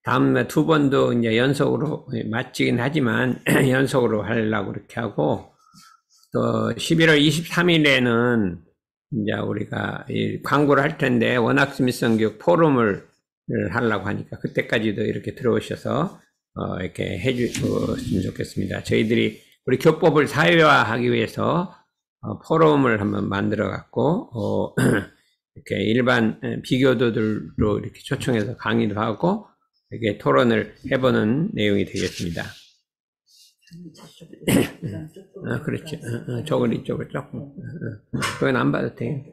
다음 두 번도 이제 연속으로 맞지긴 하지만 연속으로 하려고 그렇게 하고 또 11월 23일에는 이제 우리가 이 광고를 할 텐데 원학스미성 교육 포럼을 하려고 하니까 그때까지도 이렇게 들어오셔서 이렇게 해주셨으면 좋겠습니다. 저희들이 우리 교법을 사회화하기 위해서 포럼을 한번 만들어 갖고 이렇게 일반 비교도들로 이렇게 초청해서 강의도 하고 이렇게 토론을 해보는 내용이 되겠습니다. 그렇지. 저걸 이쪽을 조금. 그건 안 봐도 돼요.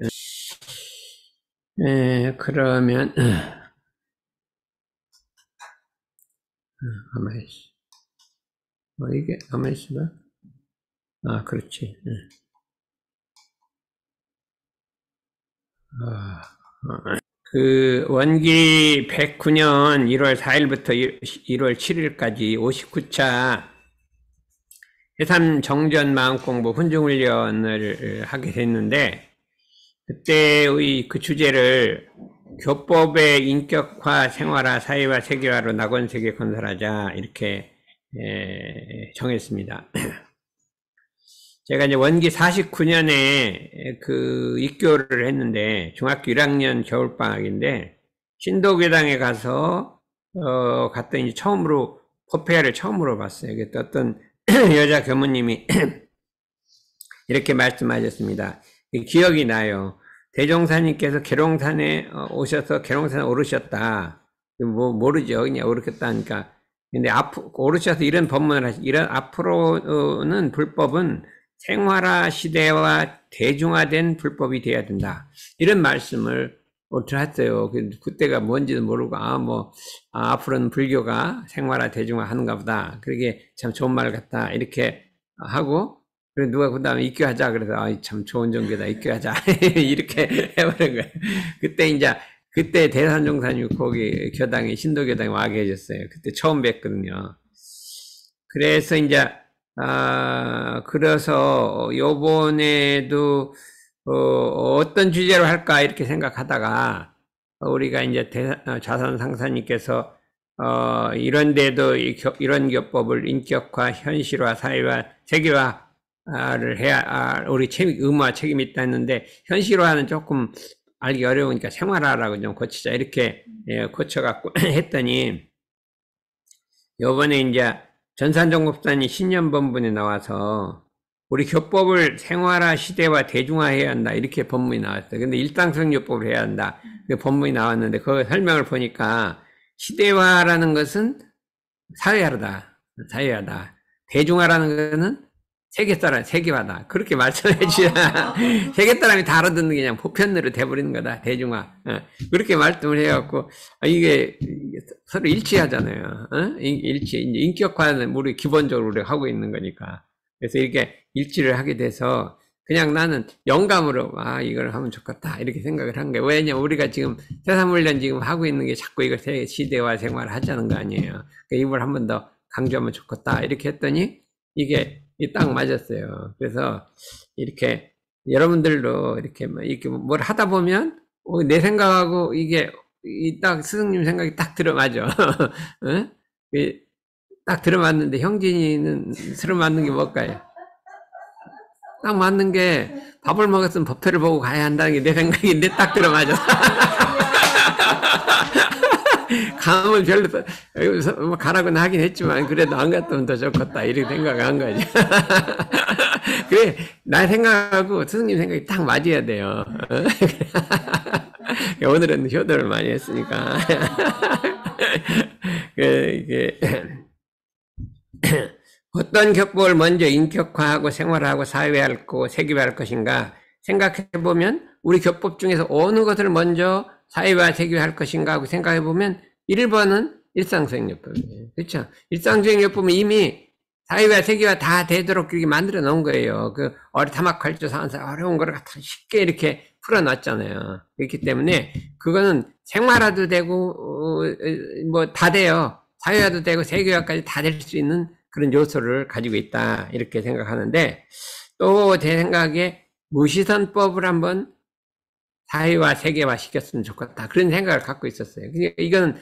그러면 가만히 있어. 이게 가만히 있어봐. 그렇지. 그 원기 109년 1월 4일부터 1월 7일까지 59차 해삼 정전 마음공부 훈증훈련을 하게 됐는데 그때의 그 주제를 교법의 인격화, 생활화, 사회화, 세계화로 낙원세계 건설하자 이렇게 정했습니다. 제가 이제 원기 49년에 그 입교를 했는데 중학교 1학년 겨울방학인데 신도교당에 가서 갔더니 처음으로 법회를 처음으로 봤어요. 그때 어떤 여자 교무님이 이렇게 말씀하셨습니다. 기억이 나요. 대종사님께서 계룡산에 오셔서 계룡산에 오르셨다. 모르죠. 그냥 오르셨다니까. 근데 오르셔서 이런 법문을 이런 앞으로는 불법은 생활화 시대와 대중화된 불법이 돼야 된다. 이런 말씀을 들었어요. 그때가 뭔지도 모르고, 앞으로는 불교가 생활화 대중화 하는가 보다. 그러게 참 좋은 말 같다. 이렇게 하고, 그리고 누가 그 다음에 입교하자. 그래서, 참 좋은 종교다. 입교하자. 이렇게 해버린 거예요. 그때 대산종사님 거기 교당에, 신도교당에 와 계셨어요. 그때 처음 뵀거든요. 그래서 그래서 요번에도 어떤 주제로 할까 이렇게 생각하다가 우리가 이제 자선 상사님께서 이런데도 이런 교법을 인격화, 현실화, 사회화, 세계화를 해야 우리 의무화 책임이 있다 했는데 현실화는 조금 알기 어려우니까 생활화라고 좀 고치자 이렇게 고쳐갖고 했더니 요번에 이제 전산정 목사님 신년본문에 나와서 우리 교법을 생활화, 시대화, 대중화해야 한다 이렇게 본문이 나왔어요. 근데 일상성교법을 해야 한다. 그 본문이 나왔는데 그 설명을 보니까 시대화라는 것은 사회화다. 대중화라는 것은 세계화다. 그렇게 말씀해 주셔야 세계 사람이 다 알아듣는 게 그냥 보편으로 돼버리는 거다. 대중화. 그렇게 말씀을 해갖고 이게 서로 일치하잖아요. 이제 인격화는 우리 기본적으로 우리가 하고 있는 거니까. 그래서 이렇게 일치를 하게 돼서 그냥 나는 영감으로 이걸 하면 좋겠다 이렇게 생각을 한 거예요. 왜냐면 우리가 지금 새삼훈련 지금 하고 있는 게 자꾸 이걸 시대화 생활을 하자는 거 아니에요. 그러니까 이걸 한 번 더 강조하면 좋겠다 이렇게 했더니 이게 딱 맞았어요. 그래서 이렇게 여러분들도 이렇게 뭘 하다 보면 내 생각하고 이게 딱 스승님 생각이 딱 들어맞아. 딱 들어맞는데 형진이는 들어맞는 게 뭘까요? 딱 맞는 게 밥을 먹었으면 법회를 보고 가야 한다는 게 내 생각인데 딱 들어맞아. 감을 별로 뭐 가라고는 하긴 했지만 그래도 안 갔으면 더 좋겠다 이렇게 생각한 거지. 그래 나 생각하고 스승님 생각이 딱 맞아야 돼요. 오늘은 효도를 많이 했으니까. 이게 어떤 교법을 먼저 인격화하고 생활화하고 사회화하고 세계화할 것인가 생각해보면 우리 교법 중에서 어느 것을 먼저 사회화, 세계화할 것인가 하고 생각해보면 1번은 일상수행요법이에요. 그렇죠? 일상수행요법은 이미 사회화, 세계화 다 되도록 그렇게 만들어 놓은 거예요. 다막활주 사안사 어려운 거를 갖다 쉽게 이렇게 풀어놨잖아요. 그렇기 때문에 그거는 생활화도 되고 다 돼요. 사회화도 되고 세계화까지 다 될 수 있는 그런 요소를 가지고 있다 이렇게 생각하는데 또 제 생각에 무시선법을 한번 사회화, 세계화 시켰으면 좋겠다 그런 생각을 갖고 있었어요. 이건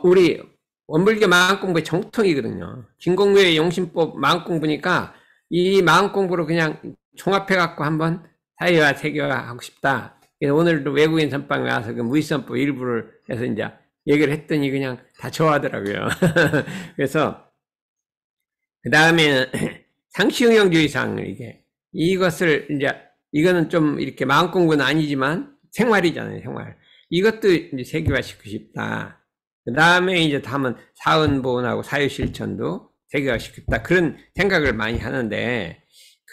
우리 원불교 마음공부의 정통이거든요. 진공묘의 용심법 마음공부니까 이 마음공부로 그냥 종합해갖고 한번 사회화, 세계화하고 싶다. 그래서 오늘도 외국인 선방에 와서 그 무의선법 일부를 해서 이제 얘기를 했더니 그냥 다 좋아하더라고요. 그래서 그 다음에 상시응용주의상 이것을 이제 이거는 좀 이렇게 마음공부는 아니지만 생활이잖아요, 생활. 이것도 이제 세계화시키고 싶다. 그 다음에 이제 다음은 사은보훈하고 사유실천도 세계화시켰다. 그런 생각을 많이 하는데,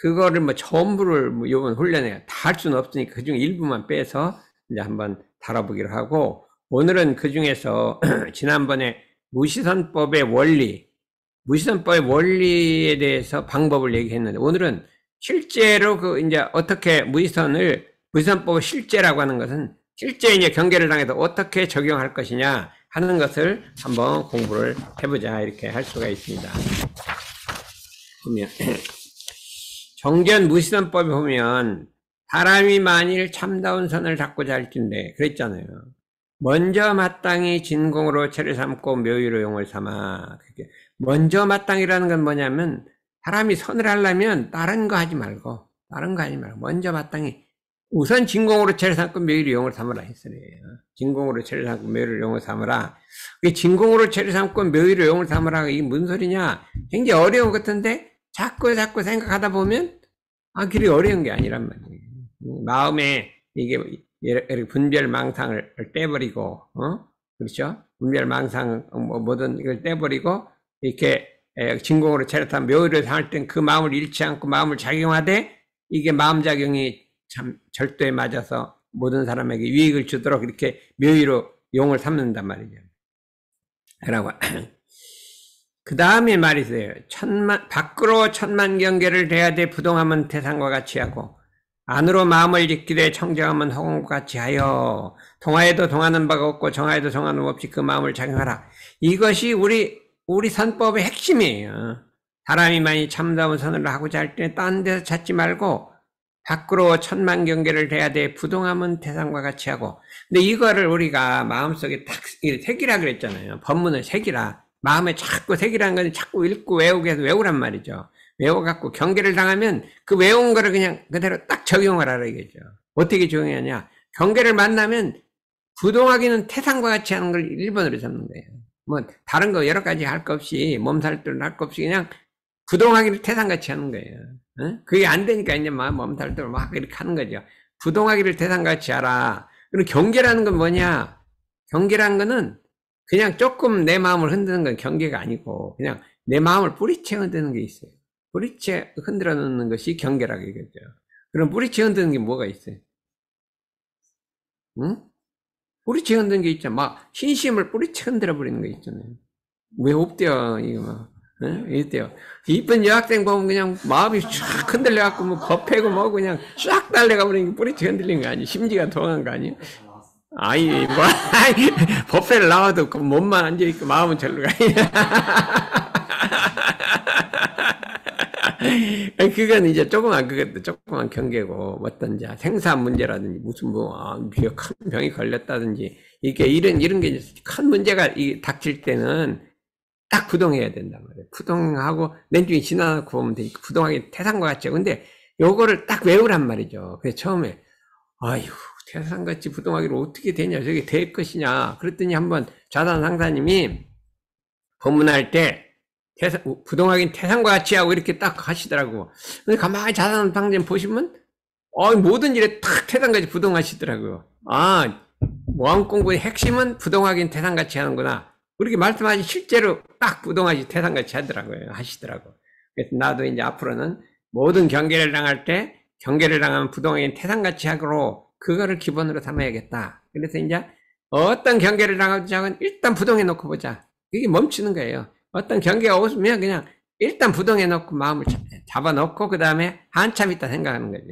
그거를 뭐 전부를 뭐 요번 훈련에 다 할 수는 없으니까 그 중에 일부만 빼서 이제 한번 다뤄보기로 하고, 오늘은 그 중에서 지난번에 무시선법의 원리에 대해서 방법을 얘기했는데, 오늘은 실제로 이제 어떻게 무시선법의 실제라고 하는 것은 실제 이제 경계를 당해서 어떻게 적용할 것이냐 하는 것을 한번 공부를 해보자, 이렇게 할 수가 있습니다. 보면 정견 무시선법에 보면 사람이 만일 참다운 선을 잡고자 할진대 그랬잖아요. 먼저 마땅히 진공으로 체를 삼고 묘유로 용을 삼아. 먼저 마땅이라는 건 뭐냐면 사람이 선을 하려면 다른 거 하지 말고 먼저 마땅히 우선 진공으로 체를 삼고 묘유로 용을 삼으라 했어요. 진공으로 체를 삼고 묘유로 용을 삼으라. 진공으로 체를 삼고 묘유로 용을 삼으라. 이게 무슨 소리냐? 굉장히 어려운 것 같은데 자꾸 생각하다 보면 그리 어려운 게 아니란 말이에요. 마음에 이게 분별 망상을 떼버리고, 그렇죠? 분별 망상 뭐든 이걸 떼버리고 이렇게 진공으로 체력한 묘유를 삼을 땐 그 마음을 잃지 않고 마음을 작용하되 이게 마음작용이 참 절도에 맞아서 모든 사람에게 유익을 주도록 이렇게 묘유로 용을 삼는단 말이죠. 그러고 그 다음에 말이세요. 밖으로 천만 경계를 대하되 부동하면 태산과 같이 하고 안으로 마음을 지키되 청정하면 허공과 같이 하여 동하에도 동하는 바가 없고 정하에도 정하는 바 없이 그 마음을 작용하라. 이것이 우리 선법의 핵심이에요. 사람이 많이 참다운 선을 하고자 할 때 딴 데서 찾지 말고 밖으로 천만 경계를 대하되 부동하면 태산과 같이 하고. 근데 이거를 우리가 마음속에 딱 새기라 그랬잖아요. 법문을 새기라. 마음에 자꾸 새기라는 건 자꾸 읽고 외우게 해서 외우란 말이죠. 외워갖고 경계를 당하면 그 외운 거를 그냥 그대로 딱 적용을 하라 이거죠. 어떻게 적용하냐? 경계를 만나면 부동하기는 태산과 같이 하는 걸 1번으로 잡는 거예요. 뭐 다른 거 여러 가지 할 거 없이 몸살들 할 거 없이 그냥 부동하기를 태산같이 하는 거예요. 그게 안 되니까 이제 막 몸살들 막 이렇게 하는 거죠. 부동하기를 태산같이 하라. 그리고 경계라는 건 뭐냐? 경계라는 거는 그냥 조금 내 마음을 흔드는 건 경계가 아니고 그냥 내 마음을 뿌리채 흔드는 게 있어요. 뿌리채 흔들어 놓는 것이 경계라고 얘기하죠. 그럼 뿌리채 흔드는 게 뭐가 있어요? 응? 뿌리채 흔드는 게 있잖아. 막 신심을 뿌리채 흔들어 버리는 거 있잖아요. 왜 없대요, 이거 막. 이때요. 이쁜 여학생 보면 그냥 마음이 쫙 흔들려갖고 뭐 법회고 뭐 그냥 쫙 달려가 버리는 게 뿌리채 흔들린 거 아니에요? 심지가 동한 거 아니에요? 법회를 나와도 그 몸만 앉아있고 마음은 절로 가. 그건 이제 조그만 경계고, 어떤 생사 문제라든지, 무슨 큰 병이 걸렸다든지, 이런 게 큰 문제가 닥칠 때는 딱 부동해야 된단 말이에요. 부동하고, 맨중에 지나놓고 보면 되니까, 부동하기 태산과 같죠. 근데 요거를 딱 외우란 말이죠. 그래서 처음에, 태산같이 부동하기를 어떻게 되냐, 저게 될 것이냐. 그랬더니 한번 좌단 상사님이 법문할 때, 부동하긴 태산과 같이 하고 이렇게 딱 하시더라고. 근데 가만히 좌단 상사님 보시면, 모든 일에 딱 태산같이 부동하시더라고요. 모함공부의 핵심은 부동하긴 태산같이 하는구나. 그렇게 말씀하시 실제로 딱 부동하시 태산같이 하시더라고요. 그래서 나도 이제 앞으로는 모든 경계를 당할 때, 경계를 당하면 부동하긴 태산같이 하고, 그거를 기본으로 삼아야겠다. 그래서 이제 어떤 경계를 당하자면 일단 부동해 놓고 보자. 이게 멈추는 거예요. 어떤 경계가 오면 그냥 일단 부동해 놓고 마음을 잡아 놓고 그 다음에 한참 있다 생각하는 거죠.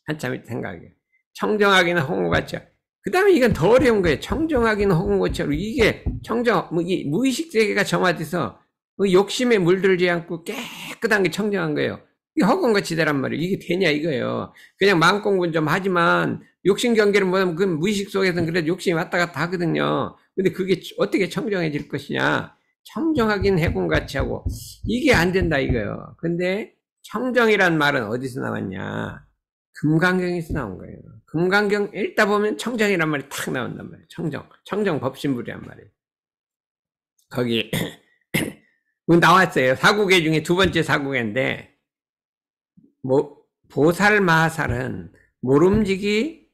한참 있다 생각해요. 청정하기는 홍어같이. 그 다음에 이건 더 어려운 거예요. 청정하기는 홍어같이. 이게 이 무의식 세계가 정화돼서 욕심에 물들지 않고 깨끗한 게 청정한 거예요. 이게 허공같이 되란 말이에요. 이게 되냐 이거예요. 그냥 마음 공부는 좀 하지만 욕심 경계를 뭐냐면 그 무의식 속에서는 그래도 욕심이 왔다 갔다 하거든요. 근데 그게 어떻게 청정해질 것이냐. 청정하긴 해군같이 하고 이게 안 된다 이거예요. 근데 청정이란 말은 어디서 나왔냐? 금강경에서 나온 거예요. 금강경 읽다 보면 청정이란 말이 탁 나온단 말이에요. 청정 법신불이란 말이에요. 거기 나왔어요. 사구계 중에 두 번째 사구계인데 보살마살은 모름지기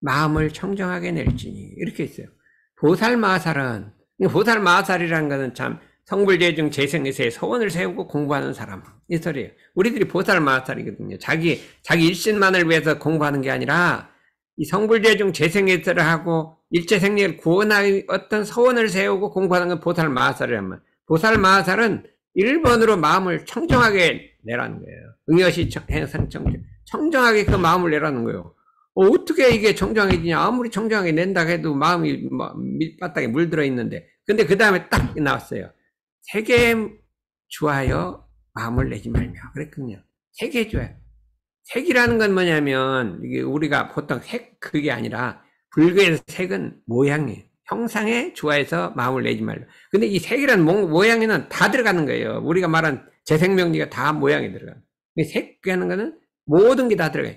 마음을 청정하게 낼지니 이렇게 있어요. 보살마살이라는 것은 참 성불재중 재생에서의 소원을 세우고 공부하는 사람 이 소리예요. 우리들이 보살마살이거든요. 자기 일신만을 위해서 공부하는 게 아니라 이 성불재중 재생에서를 하고 일체생리를 구원하는 어떤 소원을 세우고 공부하는 건 보살마살이란 말이에요. 보살마살은 1번으로 마음을 청정하게 내라는 거예요. 응여시 청정하게 그 마음을 내라는 거예요. 어떻게 이게 청정해지냐? 아무리 청정하게 낸다 해도 마음이 밑바닥에 물들어 있는데. 근데 그 다음에 딱 나왔어요. 색에 주하여 마음을 내지 말며. 그랬거든요. 색에 주하여. 색이라는 건 뭐냐면, 이게 우리가 보통 그게 아니라, 불교에서 색은 모양이에요. 형상에 주하여서 마음을 내지 말라. 근데 이 색이라는 모양에는 다 들어가는 거예요. 우리가 말한 재생명리가 다 모양에 들어가요. 색이라는 거는 모든 게 다 들어가요.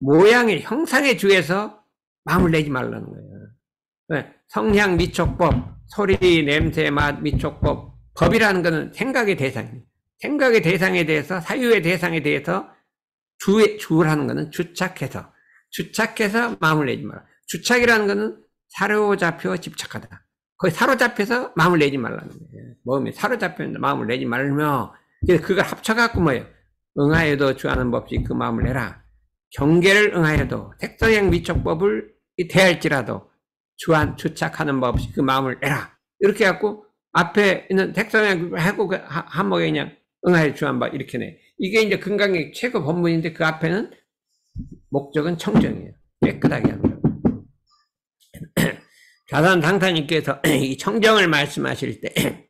모양의 형상에 주해서 마음을 내지 말라는 거예요. 성향 미촉법, 소리, 냄새, 맛, 미촉법. 법이라는 것은 생각의 대상이에요. 생각의 대상에 대해서, 사유의 대상에 대해서 주라는 것은 주착해서 마음을 내지 마라. 주착이라는 것은 사로잡혀 집착하다. 거기 사로잡혀서 마음을 내지 말라는 거예요. 마음에 사로잡혀 마음을 내지 말며, 그걸 합쳐갖고 뭐예요? 응하여도 주하는 법시 그 마음을 내라. 경계를 응하여도 색성향 미촉법을 대할지라도 주착하는 법 없이 그 마음을 내라. 이렇게 해갖고 앞에 있는 색성향 하고 그 한목에 그냥 응하여 주한 바 이렇게 내. 이게 이제 금강의 최고 법문인데 그 앞에는 목적은 청정이에요. 깨끗하게 하는 거예요. 좌선상사님께서 이 청정을 말씀하실 때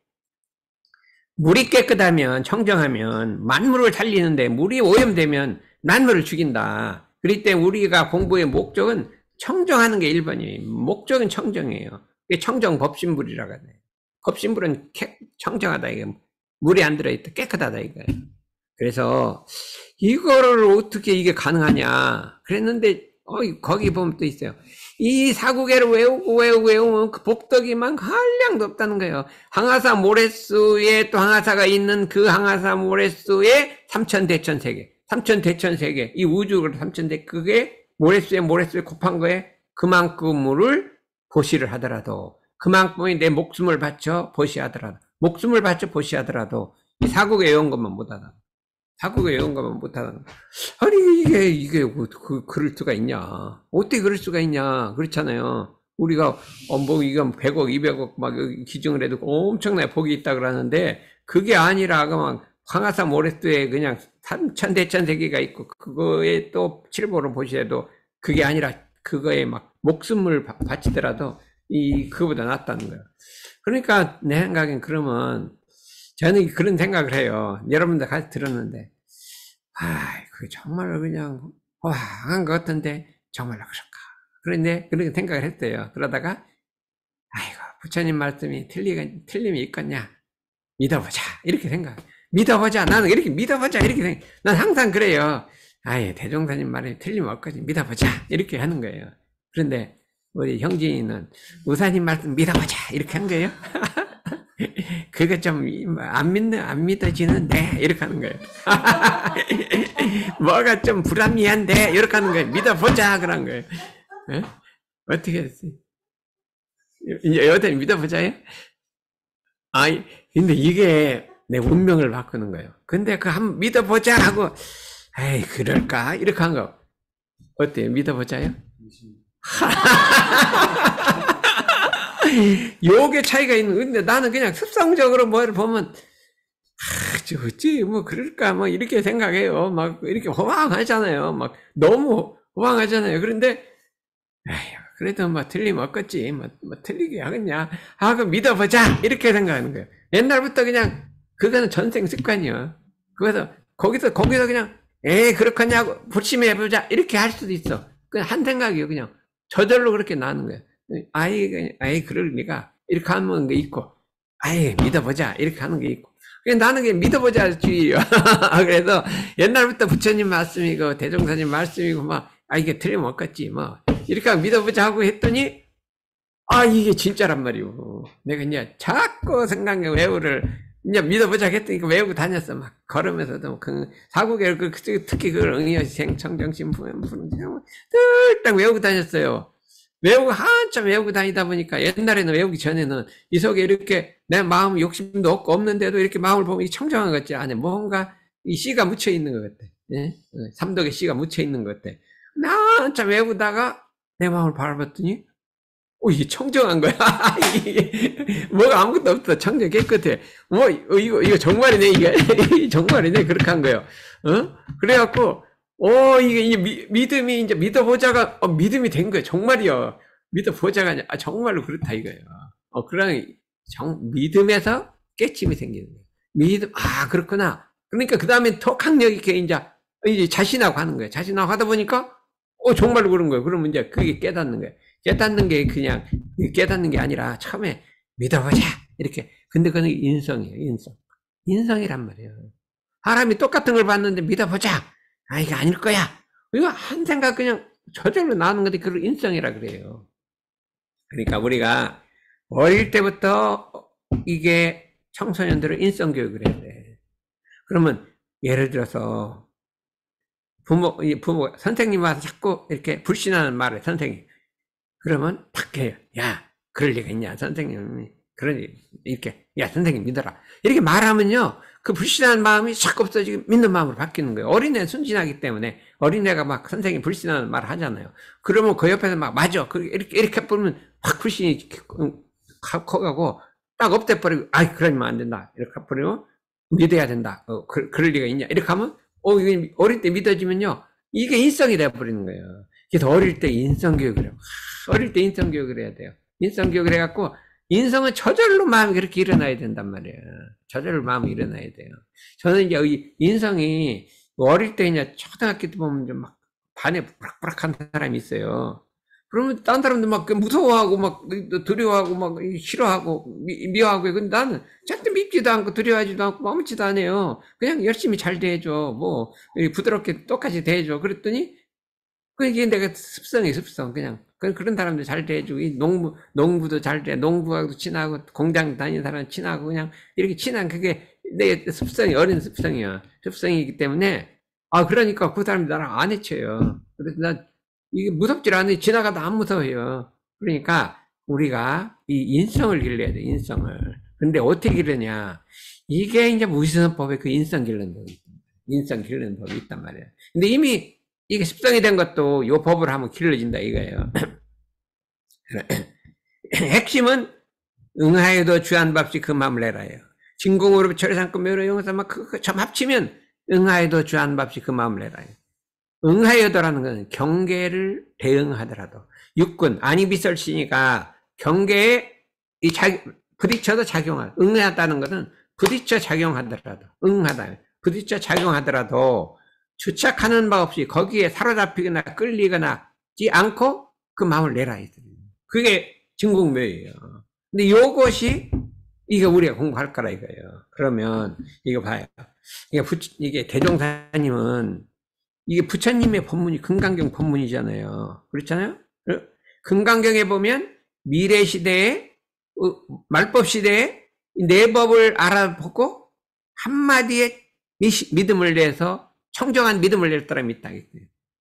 물이 깨끗하면 청정하면 만물을 살리는데 물이 오염되면 만물을 죽인다. 그렇기 때문에 우리가 공부의 목적은 청정하는 게 1번이에요. 목적은 청정이에요. 이게 청정 법신불이라고 하네요. 법신불은 청정하다. 이게 물이 안 들어있다. 깨끗하다. 이거예요. 그래서 이거를 어떻게 이게 가능하냐. 그랬는데 거기 보면 또 있어요. 이 사구계를 외우면 그 복덕이만 한량도 없다는 거예요. 항아사 모래수에 또 항아사가 있는 그 항아사 모래수에 삼천대천세계. 삼천대천세계. 이 우주를 삼천대, 그게 모래수에 곱한 거에 그만큼을 보시를 하더라도, 그만큼이 내 목숨을 바쳐 보시하더라도, 이 사구계 외운 것만 못하다. 사구계 외운 것만 못하다. 아니, 이게, 그럴 수가 있냐. 어떻게 그럴 수가 있냐. 그렇잖아요. 우리가, 이건 100억, 200억 막 기증을 해도 엄청나게 복이 있다 그러는데, 그게 아니라, 그만, 황하사 모래수에 그냥 삼천대천세계가 있고, 그거에 또 칠보를 보시해도, 그게 아니라, 그거에 막 목숨을 바치더라도, 그거보다 낫다는 거예요. 그러니까, 내 생각엔 그러면, 저는 그런 생각을 해요. 여러분들 같이 들었는데, 그게 정말로 그냥 호황한 것 같은데 정말로 그럴까? 그런데 그렇게 생각을 했어요. 그러다가 부처님 말씀이 틀림이 있겠냐? 믿어보자 이렇게 생각. 믿어보자. 나는 이렇게 믿어보자 이렇게 생각. 난 항상 그래요. 대종사님 말이 틀림없거든. 믿어보자 이렇게 하는 거예요. 그런데 우리 형진이는 우사님 말씀 믿어보자 이렇게 한 거예요. 그거 좀 안 믿어지는데 이렇게 하는 거예요. 뭐가 좀 불합리한데 이렇게 하는 거예요. 믿어보자 그런 거예요. 에? 어떻게 했어요? 여튼 믿어보자요? 근데 이게 내 운명을 바꾸는 거예요. 근데 한번 믿어보자 하고 그럴까 이렇게 한 거 어때요? 믿어보자요? 요게 차이가 있는. 근데 나는 그냥 습성적으로 뭐를 보면 어찌 그럴까 이렇게 생각해요. 막 이렇게 호황하잖아요. 막 너무 호황하잖아요. 그런데 그래도 틀림없겠지. 틀리게 하겠냐. 그럼 믿어보자 이렇게 생각하는 거예요. 옛날부터 그냥 그거는 전생 습관이요. 그래서 거기서 그냥 그렇겠냐고 불심해보자 이렇게 할 수도 있어. 그냥 한 생각이요. 그냥 저절로 그렇게 나는 거예요. 그럴 리가 이렇게 하는 게 있고, 아예 믿어보자 이렇게 하는 게 있고, 나는 그냥 믿어보자 주의요. 그래서 옛날부터 부처님 말씀이고 대종사님 말씀이고 이게 틀림없겠지 이렇게 하고 믿어보자 하고 했더니 이게 진짜란 말이오. 내가 이제 자꾸 생각해 외우를 이제 믿어보자 했더니 외우고 다녔어. 막 걸으면서도 사구계를 특히 그걸 응이여생 청정심 푸는 딱 외우고 다녔어요. 외우고 한참 외우고 다니다 보니까 옛날에는 외우기 전에는 이 속에 이렇게 내 마음 욕심도 없는데도 이렇게 마음을 보면 청정한 것 같지. 안에 뭔가 이 씨가 묻혀 있는 것 같아. 예? 삼독의 씨가 묻혀 있는 것 같아. 한참 외우다가 내 마음을 바라봤더니 이게 청정한 거야. 뭐가 아무것도 없어. 청정 깨끗해. 이거 정말이네, 이게. 정말이네. 그렇게 한 거예요. 그래갖고, 이게 믿음이 이제 믿어보자가, 믿음이 된 거예요. 정말이요. 믿어보자가 아니라, 정말로 그렇다, 이거예요. 그런, 믿음에서 깨침이 생기는 거예요. 믿음, 그렇구나. 그러니까 그 다음에 더 강력 있게 이제 자신하고 하는 거예요. 자신하고 하다 보니까, 정말로 그런 거예요. 그러면 이제 그게 깨닫는 거예요. 깨닫는 게 그냥 깨닫는 게 아니라 처음에 믿어보자 이렇게. 근데 그건 인성이에요. 인성이란 말이에요. 사람이 똑같은 걸 봤는데 믿어보자, 이거 아닐 거야, 이거 한 생각 그냥 저절로 나오는 건데 그걸 인성이라 그래요. 그러니까 우리가 어릴 때부터 이게 청소년들을 인성 교육을 해야 돼. 그러면 예를 들어서 부모 선생님 와서 자꾸 이렇게 불신하는 말을 선생님, 그러면 탁 해요. 야, 그럴 리가 있냐, 선생님이. 이렇게, 야, 선생님 믿어라. 이렇게 말하면요, 그 불신한 마음이 자꾸 없어지고 믿는 마음으로 바뀌는 거예요. 어린애 순진하기 때문에, 어린애가 막 선생님 불신하는 말 하잖아요. 그러면 그 옆에서 맞아. 이렇게 보면 확 불신이 커가고, 딱 엎대버리고, 그러면 안 된다. 이렇게 버리면 믿어야 된다. 그럴 리가 있냐. 이렇게 하면, 어릴 때 믿어지면요, 이게 인성이 돼버리는 거예요. 그래서 어릴 때 인성교육을 해요. 어릴 때 인성교육을 해야 돼요. 인성교육을 해갖고, 인성은 저절로 마음이 그렇게 일어나야 된단 말이에요. 저절로 마음이 일어나야 돼요. 저는 이제 인성이 어릴 때 그냥 초등학교 때 보면 좀 막 반에 부락부락한 사람이 있어요. 그러면 딴 사람들 막 무서워하고 막 두려워하고 막 싫어하고 미워하고. 근데 나는 절대 믿지도 않고 두려워하지도 않고 아무렇지도 않아요. 그냥 열심히 잘 대해줘. 부드럽게 똑같이 대해줘. 그랬더니 그게 내가 습성. 그냥 그런 사람들 잘 대해주고, 농부도 잘 돼, 농부하고도 친하고, 공장 다니는 사람 친하고, 그냥 이렇게 친한, 그게 내 습성이, 어린 습성이야. 습성이기 때문에, 그러니까 그 사람이 나랑 안 해쳐요. 그래서 난 이게 무섭질 않으니 지나가다 안 무서워요. 그러니까 우리가 이 인성을 길러야 돼, 인성을. 근데 어떻게 기르냐? 이게 이제 무신선법에 그 인성 기르는 법이 있단 말이에요. 근데 이미 이게 습성이 된 것도 요 법을 하면 길러진다 이거예요. 핵심은 응하여도 주안밥시 그 마음을 내라예요. 진공으로 철회상급 묘로 용서 점 합치면 응하여도 주안밥시 그 마음을 내라예요. 응하여도라는 것은 경계를 대응하더라도 육군 안이비설시니까 경계에 부딪혀도 작용하다. 응하다는 것은 부딪혀 작용하더라도, 응하다, 부딪혀 작용하더라도 주착하는 바 없이 거기에 사로잡히거나 끌리거나지 않고 그 마음을 내라. 그게 진공묘예요. 근데 요것이 이게 우리가 공부할 거라 이거예요. 그러면 이거 봐요. 이게 대종사님은 이게 부처님의 법문이 금강경 법문이잖아요. 그렇잖아요. 금강경에 보면 미래 시대에 말법 시대에 네 법을 알아보고 한마디에 믿음을 내서 청정한 믿음을 낼 사람이 있다.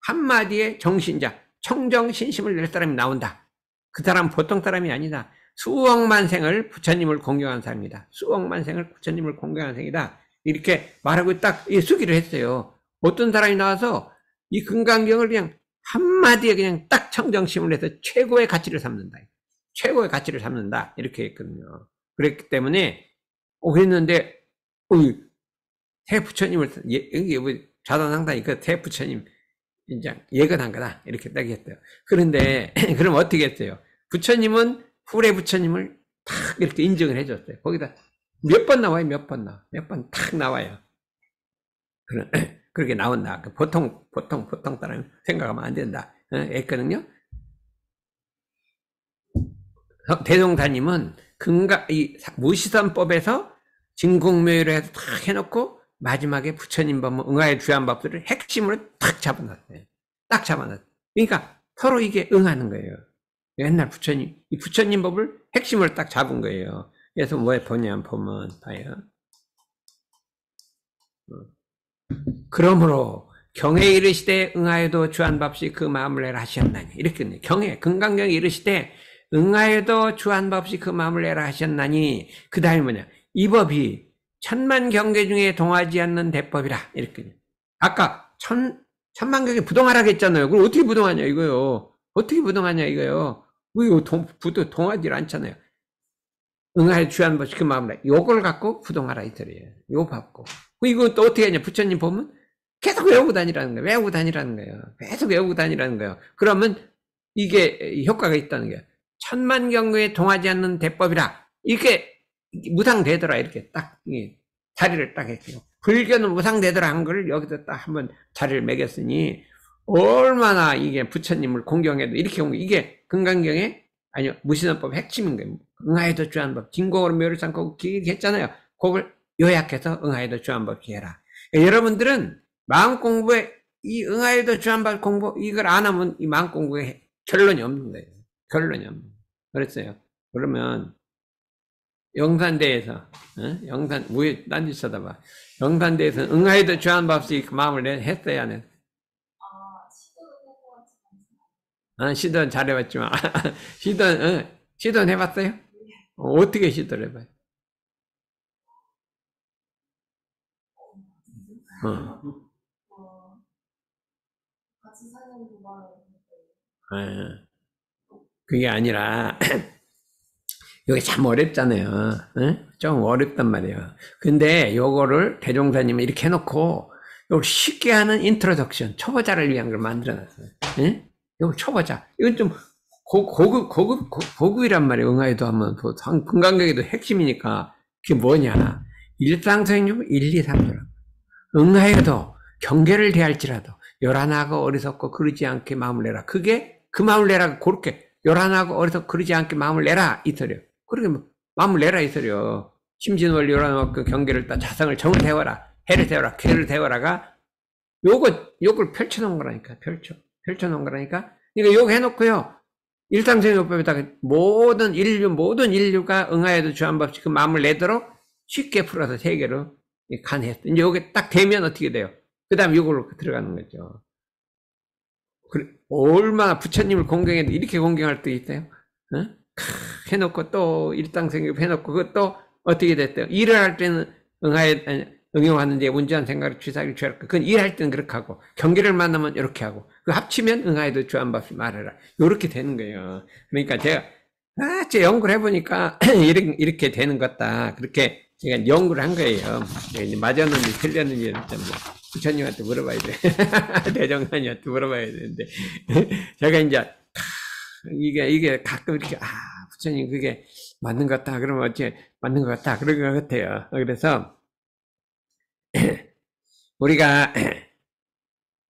한마디에 정신자, 청정신심을 낼 사람이 나온다. 그 사람 보통 사람이 아니다. 수억만 생을 부처님을 공경한 사람이다. 수억만 생을 부처님을 공경한 생이다. 이렇게 말하고 딱 수기를 했어요. 어떤 사람이 나와서 이 금강경을 그냥 한마디에 그냥 딱 청정심을 해서 최고의 가치를 삼는다. 최고의 가치를 삼는다. 이렇게 했거든요. 그랬기 때문에, 그랬는데, 새 부처님을, 여기 자단상당히 그 새 부처님, 이제 예건한 거다. 이렇게 딱 했어요. 그런데, 그럼 어떻게 했어요? 부처님은 후래 부처님을 탁 이렇게 인정을 해줬어요. 거기다 몇 번 나와요? 몇 번 탁 나와요. 그렇게 나온다. 보통 사람 생각하면 안 된다. 했거든요. 대종사님은 이 무시선법에서 진공묘의를 해서 탁 해놓고 마지막에 부처님 법문 응하에 주한 법들을 핵심으로 탁 잡아놨어요. 딱 잡아놨어요. 그러니까 서로 이게 응하는 거예요. 옛날 이 부처님 법을 핵심을 딱 잡은 거예요. 그래서 뭐에 보면 봐요. 그러므로 경에 이르시되 응하여도 주한법시 그 마음을 내라 하셨나니, 이렇게 경에 금강경에 이르시되 응하여도 주한법시 그 마음을 내라 하셨나니, 그 다음에 뭐냐, 이 법이 천만 경계 중에 동하지 않는 대법이라, 이렇게. 아까 천만 경계 부동하라고 했잖아요. 그럼 어떻게 부동하냐 이거요. 어떻게 부동하냐 이거요. 이거 동하지 않잖아요. 응하여 주한법시 그 마음을 내라, 요걸 갖고 부동하라 이 소리예요. 요거 받고. 이거 또 어떻게 하냐, 부처님 보면 계속 외우고 다니라는 거예요. 계속 외우고 다니라는 거예요. 그러면 이게 효과가 있다는 거예요. 천만 경계에 동하지 않는 대법이라. 이게 무상되더라. 이렇게 딱 자리를 딱 했어요. 불교는 무상되더라 한 걸 여기서 딱 한번 자리를 매겼으니 얼마나 이게 부처님을 공경해도 이렇게 이게 금강경의 아니요 무시선법 핵심인 거예요. 응하여도 주한법, 진공으로 묘를 삼고 길게 했잖아요. 그걸 요약해서 응하여도 주한법 해라. 여러분들은 마음 공부에 이 응하여도 주한법 공부 이걸 안 하면 이 마음 공부에 결론이 없는 거예요. 결론이 없는 거예요. 그랬어요. 그러면 영산대에서 영산 뭐에 딴짓 쳐다봐. 영산대에서 응하여도 주한법시 그 마음을 했어야 하는. 시도는 잘해봤지만 시도는 해봤어요? 어떻게 시도를 해봐요? 같이 사는 동안 그게 아니라 이게 참 어렵잖아요. 좀 어렵단 말이에요. 근데 요거를 대종사님이 이렇게 해놓고 요걸 쉽게 하는 인트로덕션, 초보자를 위한 걸 만들어놨어요. 요거 초보자. 이건 좀 고급이란 말이에요. 응하여도 하면 금강경에도 핵심이니까. 그게 뭐냐? 일상성님 1, 2, 3절. 응하여도 경계를 대할지라도 요란하고 어리석고 그러지 않게 마음을 내라. 그게 그 마음을 내라. 그렇게 요란하고 어리석고 그러지 않게 마음을 내라 이 소리요. 그렇게 마음을 내라 이 소리요. 심진원리 요란하고 경계를 따 자성을 정을 세워라. 해를 세워라. 개를 세워라가 요걸 펼쳐놓은 거라니까. 펼쳐놓은 거라니까. 그러니까 요거 해놓고요. 일상생활법에다가 모든 인류가 응하여도 주한법시 그 마음을 내도록 쉽게 풀어서 세계로 간했어. 이제 요게 딱 되면 어떻게 돼요? 그 다음에 요걸로 들어가는 거죠. 얼마나 부처님을 공경해도 이렇게 공경할 때 있어요? 해놓고 또 일상생활 해놓고 그것도 어떻게 됐대요? 일을 할 때는 응용하는데 온전한 생각을 취사하기 취할 거. 그건 일할 때는 그렇게 하고 경계를 만나면 이렇게 하고 그 합치면 응하여도 주한법시 말해라. 요렇게 되는 거예요. 그러니까 제가 제 연구를 해보니까 이렇게 되는 것 같다. 그렇게 제가 연구를 한 거예요. 맞았는지 틀렸는지 부처님한테 물어봐야 돼. 대종사님한테 물어봐야 되는데 제가 이제 이게 가끔 이렇게 부처님 그게 맞는 것 같다. 그러면 어째 맞는 것 같다. 그런 것 같아요. 그래서 우리가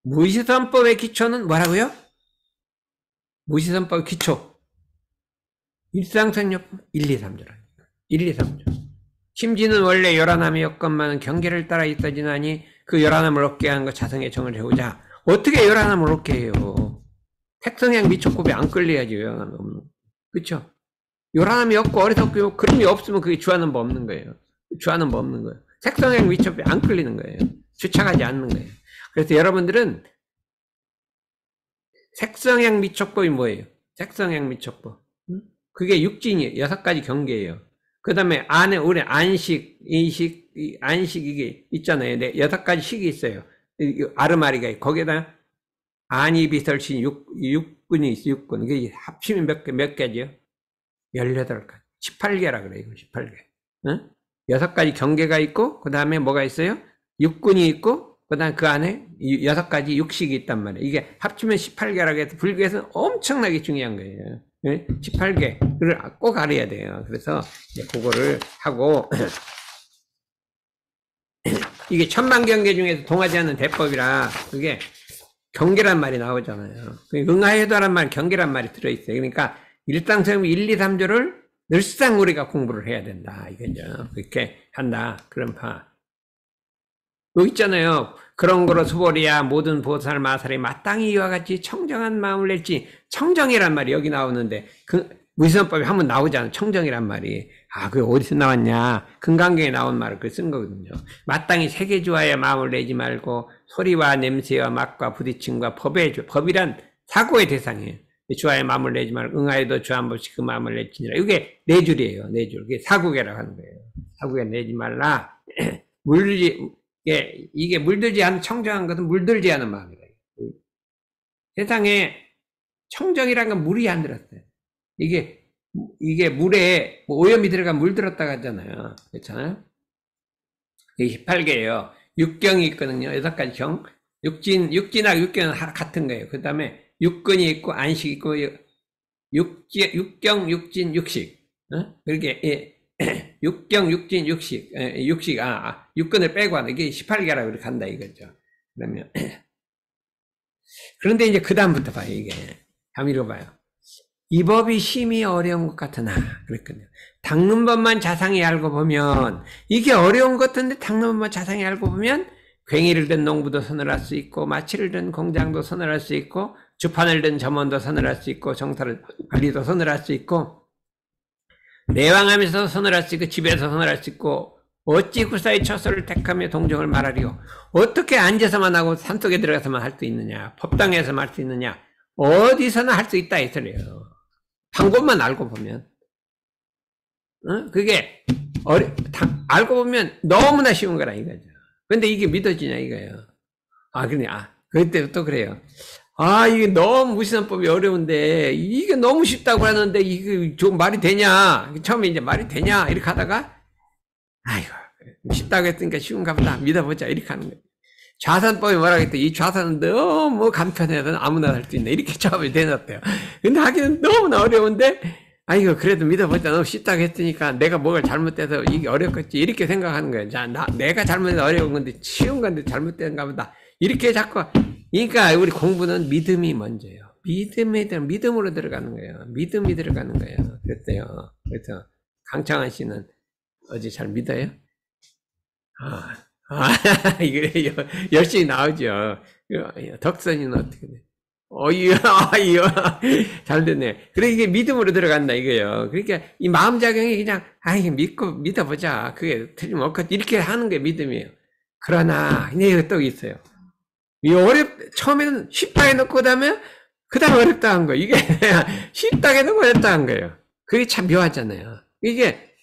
무시선법의 기초는 뭐라고요? 무시선법의 기초 일상생협 1, 2, 3절 1, 2, 3절 심지는 원래 요란함이 없건만 경계를 따라 있어지나니 그 요란함을 얻게 하는 것 자성의 정을 세우자. 어떻게 요란함을 얻게 해요? 택성향 미촉법이 안 끌려야지. 요란함이 없는. 그쵸? 요란함이 없고 어리석고 그림이 없으면 그게 주하는 법 없는 거예요. 주하는 법 없는 거예요. 색성향 미촉법이 안 끌리는 거예요. 주착하지 않는 거예요. 그래서 여러분들은 색성향 미촉법이 뭐예요? 색성향 미촉법. 그게 육진이에요. 6가지 경계예요. 그 다음에 안에 우리 안식, 인식, 안식 이게 있잖아요. 6가지 식이 있어요. 아르마리가 거기에다 안이 비설신 육군이 있어요. 육군. 이게 합치면 몇 개죠? 18가지. 18개라 그래요. 18개. 6가지 경계가 있고 그 다음에 뭐가 있어요? 육군이 있고 그 다음에 그 안에 6가지 육식이 있단 말이에요. 이게 합치면 18개라고 해서 불교에서는 엄청나게 중요한 거예요. 18개를 꼭 알아야 돼요. 그래서 이제 그거를 하고 이게 천만 경계 중에서 동하지 않는 대법이라 그게 경계란 말이 나오잖아요. 응하여도란 말, 경계란 말이 들어있어요. 그러니까 일상생활 1, 2, 3조를 늘상 우리가 공부를 해야 된다. 이거죠. 그렇게 한다. 그런 파. 여기 있잖아요. 그런 거로 수보리야 모든 보살 마살이 마땅히 이와 같이 청정한 마음을 낼지. 청정이란 말이 여기 나오는데 그 무지선법에 한번 나오잖아. 청정이란 말이. 아, 그게 어디서 나왔냐? 금강경에 나온 말을 그 쓴 거거든요. 마땅히 세계 주하여 마음을 내지 말고 소리와 냄새와 맛과 부딪힘과 법이란 사고의 대상이에요. 주하여 마음을 내지 말고 응하여도 주 한 번씩 그 마음을 내지니라. 이게 네 줄이에요. 네 줄. 이게 사국이라고 하는 거예요. 사국에 내지 말라. 이게 물들지 않은 청정한 것은 물들지 않은 마음이다. 세상에 청정이란 건 물이 안 들었어요. 이게 물에 오염이 들어가 물 들었다고 하잖아요. 그렇잖아요? 이게 18개예요. 육경이 있거든요. 6가지 경. 육진하고 육경은 같은 거예요. 그 다음에 육근이 있고 안식이 있고 육경, 육진, 육식. 그렇게 육경, 육진, 육식. 육근을 빼고 하는 이게 18개라고 이렇게 한다 이거죠. 그러면 그런데 이제 그 다음부터 봐요. 이게 한번 읽어봐요. 이 법이 심히 어려운 것 같으나 그랬거든요. 닦는 법만 자상히 알고 보면 이게 어려운 것 같은데 닦는 법만 자상히 알고 보면 괭이를 든 농부도 선을 할 수 있고 마치를 든 공장도 선을 할 수 있고 주판을 든 점원도 선을 할 수 있고 정사를 관리도 선을 할 수 있고 내왕하면서 선을 할 수 있고 집에서 선을 할 수 있고 어찌 구사의 처소를 택하며 동정을 말하리요. 어떻게 앉아서만 하고 산속에 들어가서만 할 수 있느냐. 법당에서만 할 수 있느냐. 어디서나 할 수 있다 이 소리예요. 방법만 알고 보면. 그게 알고 보면 너무나 쉬운 거라 이거죠. 근데 이게 믿어지냐 이거예요. 그때 또 그래요. 이게 너무 무신론법이 어려운데 이게 너무 쉽다고 하는데 이게 좀 말이 되냐? 처음에 이제 말이 되냐 이렇게 하다가 아이고 쉽다고 했으니까 쉬운가 보다 믿어보자 이렇게 하는 거예요. 좌선법이 뭐라고 했더니 이 좌선은 너무 간편해서 아무나 할 수 있네 이렇게 처음에 대놨대요. 근데 하기는 너무나 어려운데 아이고 그래도 믿어보자 너무 쉽다고 했으니까 내가 뭐가 잘못돼서 이게 어렵겠지 이렇게 생각하는 거예요. 자, 내가 잘못해서 어려운 건데 쉬운 건데 잘못된가 보다 이렇게 자꾸. 그러니까 우리 공부는 믿음이 먼저예요. 믿음으로 들어가는 거예요. 믿음이 들어가는 거예요. 그랬어요. 그래서 강창환 씨는 어제 잘 믿어요? 이게 열심히 나오죠. 덕선이는 어떻게 돼? 잘 됐네. 그래, 이게 믿음으로 들어간다, 이거예요. 그러니까, 이 마음작용이 그냥, 믿어보자. 그게 틀림없겠지. 이렇게 하는 게 믿음이에요. 그러나, 이게 또 있어요. 처음에는 쉽다 해놓고, 그 다음에 어렵다 한 거예요. 이게, 쉽다 해놓고 어렵다 한 거예요. 그게 참 묘하잖아요. 이게,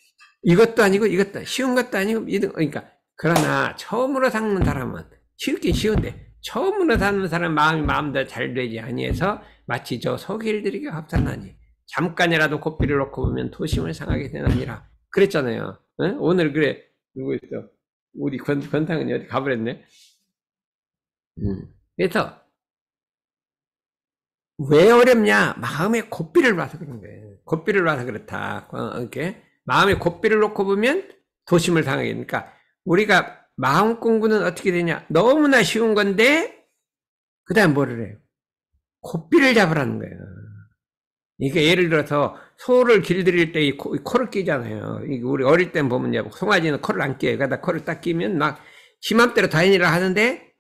이것도 아니고, 쉬운 것도 아니고, 그러니까, 그러나, 처음으로 닦는 사람은, 쉽긴 쉬운데, 처음으로 사는 사람 마음이 마음대로 잘 되지 아니해서 마치 저 소길들에게 합산하니 잠깐이라도 고삐를 놓고 보면 도심을 상하게 되나니라 그랬잖아요. 오늘 그래 누구 있어? 우리 권탕은이 어디 가버렸네. 그래서 왜 어렵냐? 마음에 고삐를 놔서 그런 거예요. 고삐를 놔서 그렇다. 이렇게 마음에 고삐를 놓고 보면 도심을 상하게 되니까 우리가 마음 공부는 어떻게 되냐? 너무나 쉬운 건데, 그 다음 뭐를 해요? 고삐를 잡으라는 거예요. 이게 예를 들어서, 소를 길들일 때 이 코를 끼잖아요. 우리 어릴 때 보면, 송아지는 코를 안 끼어요. 그러다 코를 딱 끼면 막, 희맘대로 다니라 하는데,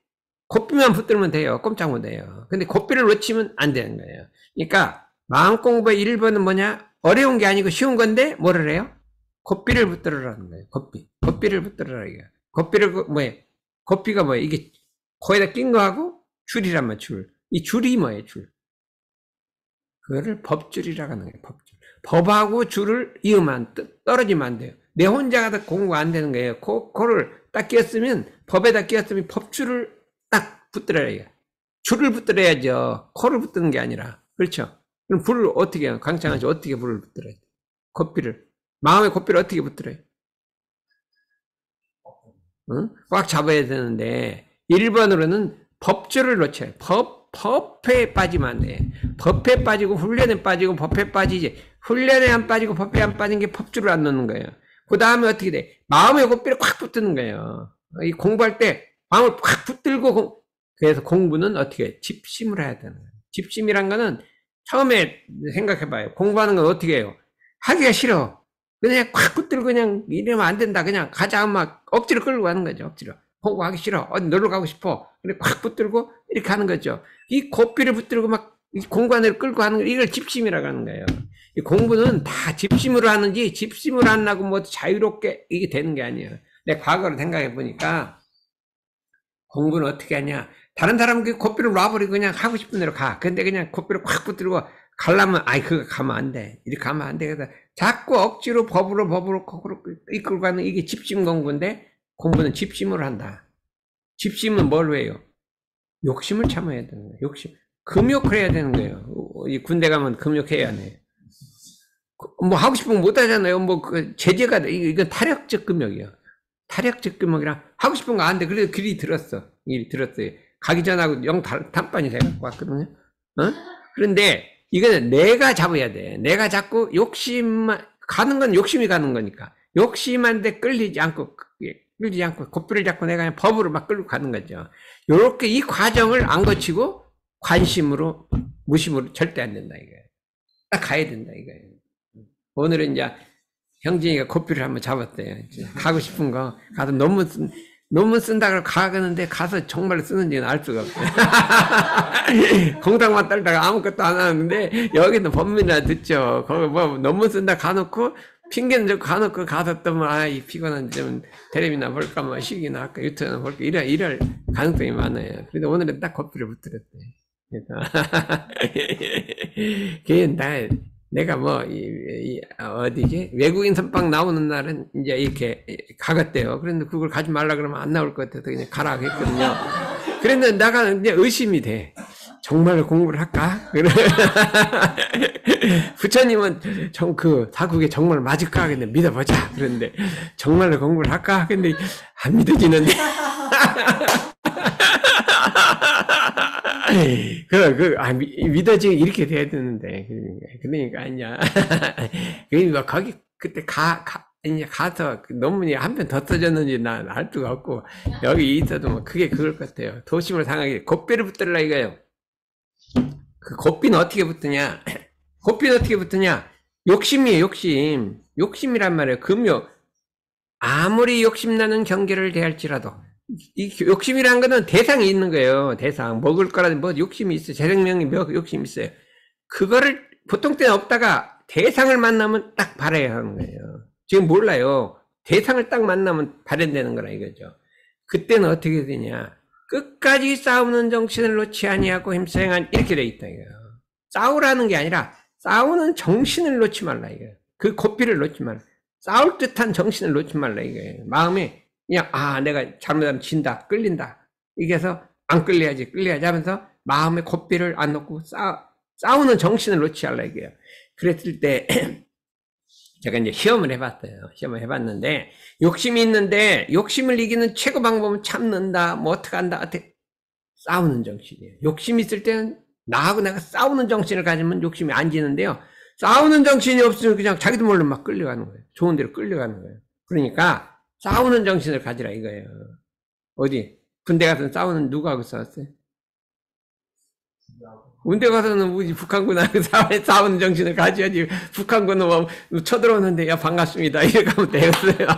고삐만 붙들면 돼요. 꼼짝 못 해요. 근데 고삐를 놓치면 안 되는 거예요. 그러니까, 마음 공부의 1번은 뭐냐? 어려운 게 아니고 쉬운 건데, 뭐를 해요? 고삐를 붙들으라는 거예요. 고삐를 붙들으라, 이거. 고삐가 뭐예요? 이게 코에다 낀 거하고 줄이란 말이에요, 줄. 이 줄이 뭐예요, 줄? 그거를 법줄이라고 하는 거예요, 법줄. 법하고 줄을 이으면 떨어지면 안 돼요. 내 혼자 가서 공부가 안 되는 거예요. 코를 딱 끼었으면, 법에다 끼었으면 법줄을 딱 붙들어야 해요. 줄을 붙들어야죠. 코를 붙드는 게 아니라. 그렇죠? 그럼 불을 어떻게 해요? 강창하시 어떻게 불을 붙들어야 돼요? 고삐를. 마음의 고삐를 어떻게 붙들어요? 꽉 잡아야 되는데 1번으로는 법줄을 놓쳐요. 법에 빠지면 안 돼. 법에 빠지고 훈련에 빠지고 법에 빠지지. 훈련에 안 빠지고 법에 안 빠진 게 법줄을 안 놓는 거예요. 그 다음에 어떻게 돼? 마음의 고삐를 꽉 붙드는 거예요. 이 공부할 때 마음을 꽉 붙들고 그래서 공부는 어떻게 해? 집심을 해야 되는 거예요. 집심이란 거는 처음에 생각해봐요. 공부하는 건 어떻게 해요? 하기가 싫어. 그냥 콱 붙들고 그냥 이러면 안 된다. 그냥 가자. 막 억지로 끌고 가는 거죠. 억지로. 공부하기 싫어. 어디 놀러 가고 싶어. 그래 콱 붙들고 이렇게 하는 거죠. 이 고삐를 붙들고 막 공간을 끌고 하는 거, 이걸 집심이라고 하는 거예요. 이 공부는 다 집심으로 하는지 집심으로 안 하고 뭐 자유롭게 이게 되는 게 아니에요. 내 과거를 생각해 보니까 공부는 어떻게 하냐. 다른 사람은 그 고삐를 놔버리고 그냥 하고 싶은 대로 가. 근데 그냥 고삐를 콱 붙들고 가려면 아이 그거 가면 안 돼. 이렇게 가면 안 돼. 그래서 자꾸 억지로 법으로 이끌고 가는 이게 집심 공부인데 공부는 집심으로 한다. 집심은 뭘 해요? 욕심을 참아야 되는 거예요. 욕심. 금욕을 해야 되는 거예요. 이 군대 가면 금욕해야 돼. 뭐 하고 싶으면 못 하잖아요. 뭐 그 제재가 이건 탈역적 금욕이에요. 탈역적 금욕이랑 하고 싶은 거 안 돼. 그래도 길이 들었어요. 가기 전하고 영 단판이 돼갖고 왔거든요. 어? 그런데 이거는 내가 잡아야 돼. 내가 잡고 욕심만 가는 건 욕심이 가는 거니까 욕심한테 끌리지 않고 고삐를 잡고 내가 그냥 법으로 막 끌고 가는 거죠. 요렇게 이 과정을 안 거치고 관심으로 무심으로 절대 안 된다 이거예요. 딱 가야 된다 이거예요. 오늘은 이제 형진이가 고삐를 한번 잡았대요. 가고 싶은 거 가서 논문 쓴다고 가는데 가서 정말로 쓰는지는 알 수가 없어요. 공당만 떨다가 아무것도 안 하는데 여기는 법문이나 듣죠. 거기 뭐 논문 쓴다 가놓고 핑계는 좀 가놓고 가서 또 뭐 이 피곤한 좀 텔레비나 볼까 뭐 시기나 할까 유튜브나 볼까 이럴 가능성이 많아요. 그런데 오늘은 딱 고삐를 붙들었대. 그래서 내가 뭐 어디지 외국인 선방 나오는 날은 이제 이렇게 가겠대요. 그런데 그걸 가지 말라 그러면 안 나올 것 같아서 그냥 가라 했거든요. 그런데 내가 이제 의심이 돼. 정말 공부를 할까? 부처님은 그 사국에 정말 맞을까? 근데 믿어보자. 그런데 정말로 공부를 할까? 근데 안 믿어지는데. 믿어지게 이렇게 돼야 되는데. 그러니까, 아니야. 그러니까, 거기, 그때 이제 가서 논문이 한 편 더 써졌는지 난 알 수가 없고, 여기 있어도 뭐 그게 그걸 것 같아요. 도심을 상하게 고삐를 붙들라 이거예요. 그 고삐는 어떻게 붙느냐? 고삐는 어떻게 붙느냐? 욕심이에요, 욕심. 욕심이란 말이에요. 금욕. 아무리 욕심나는 경계를 대할지라도, 이 욕심이라는 거는 대상이 있는 거예요. 대상. 먹을 거라든 뭐 욕심이 있어요. 제 생명이 몇 욕심이 있어요. 그거를 보통 때는 없다가 대상을 만나면 딱 발해야 하는 거예요. 지금 몰라요. 대상을 딱 만나면 발현되는 거라 이거죠. 그때는 어떻게 되냐. 끝까지 싸우는 정신을 놓지 아니하고 힘써행한 이렇게 돼 있다 이거예요. 싸우라는 게 아니라 싸우는 정신을 놓지 말라 이거예요. 그 고삐를 놓지 말라. 싸울 듯한 정신을 놓지 말라 이거예요. 마음에 그냥 내가 잘못하면 진다 끌린다 이게 해서 안 끌려야지 하면서 마음의 고삐를 안 놓고 싸우는 정신을 놓지 말라 이거예요. 그랬을 때 제가 이제 시험을 해봤어요. 시험을 해봤는데 욕심이 있는데 욕심을 이기는 최고 방법은 참는다 뭐 어떻게 한다 어떻게 싸우는 정신이에요. 욕심이 있을 때는 나하고 내가 싸우는 정신을 가지면 욕심이 안 지는데요. 싸우는 정신이 없으면 그냥 자기도 모르는 막 끌려가는 거예요. 좋은 데로 끌려가는 거예요. 그러니까 싸우는 정신을 가지라 이거예요. 어디 군대 가서는 싸우는 누구하고 싸웠어요? 군대 가서는 우리 북한군하고 싸우는 정신을 가져야지. 북한군은 뭐 쳐들어오는데 야 반갑습니다 이렇게 하면 되겠어요.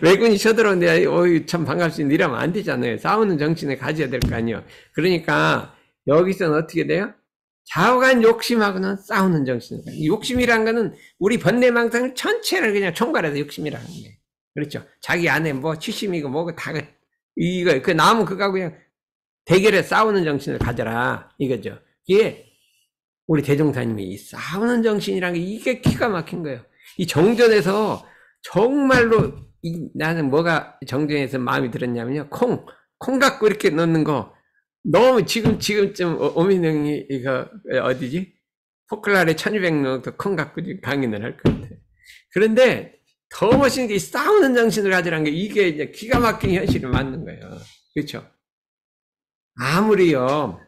외군이 쳐들어오는데 어이 참 반갑습니다 이러면 안 되잖아요. 싸우는 정신을 가져야 될 거 아니에요. 그러니까 여기서는 어떻게 돼요? 좌우간 욕심하고는 싸우는 정신을 가져요. 욕심이란 거는 우리 번뇌망상을 전체를 그냥 총괄해서 욕심이라는 거예요. 그렇죠. 자기 안에 뭐 취심이고 뭐고 다 이거 그 나오면 그거하고 그냥 대결에 싸우는 정신을 가져라 이거죠. 이게 우리 대종사님이 이 싸우는 정신이라는 게 이게 기가 막힌 거예요. 이 정전에서 정말로 나는 뭐가 정전에서 마음이 들었냐면요. 콩 갖고 이렇게 넣는 거 너무 지금쯤 오민영이 이거 어디지? 포클라레 1200명도 콩 갖고 강연을 할 것 같아요. 그런데 더 멋있는 게 싸우는 정신을 가지라는 게 이게 이제 기가 막힌 현실을 맞는 거예요. 그렇죠? 아무리요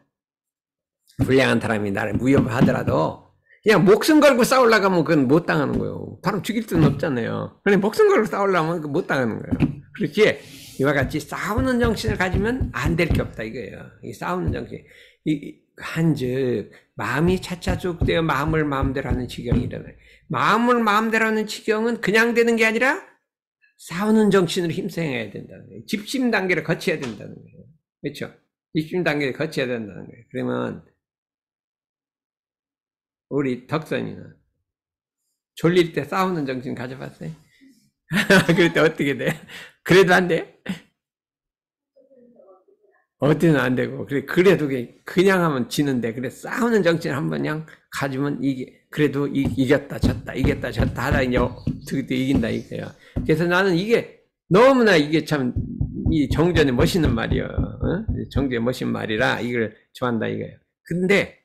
불량한 사람이 나를 무협하더라도 그냥 목숨 걸고 싸우려고 하면 그건 못 당하는 거예요. 바로 죽일 수는 없잖아요. 그냥 목숨 걸고 싸우려면 못 당하는 거예요. 그렇지 이와 같이 싸우는 정신을 가지면 안 될 게 없다 이거예요. 이 싸우는 정신 한즉 마음이 차차 쑥되어 마음을 마음대로 하는 지경이 일어나요. 마음을 마음대로 하는 지경은 그냥 되는 게 아니라 싸우는 정신으로 힘써야 된다는 거예요. 집심 단계를 거쳐야 된다는 거예요. 그렇죠? 집심 단계를 거쳐야 된다는 거예요. 그러면 우리 덕선이는 졸릴 때 싸우는 정신 가져봤어요? 그럴 때 어떻게 돼? 그래도 안 돼? 어때는 안 되고, 그래도 그냥 하면 지는데, 그래, 싸우는 정신 한번 그냥 가지면 그래도 이겼다, 졌다, 이겼다, 졌다 하다, 이제, 그때 이긴다, 이거야. 그래서 나는 너무나 이게 참, 이 정전의 멋있는 말이야. 어? 정전의 멋있는 말이라 이걸 좋아한다, 이거야. 근데,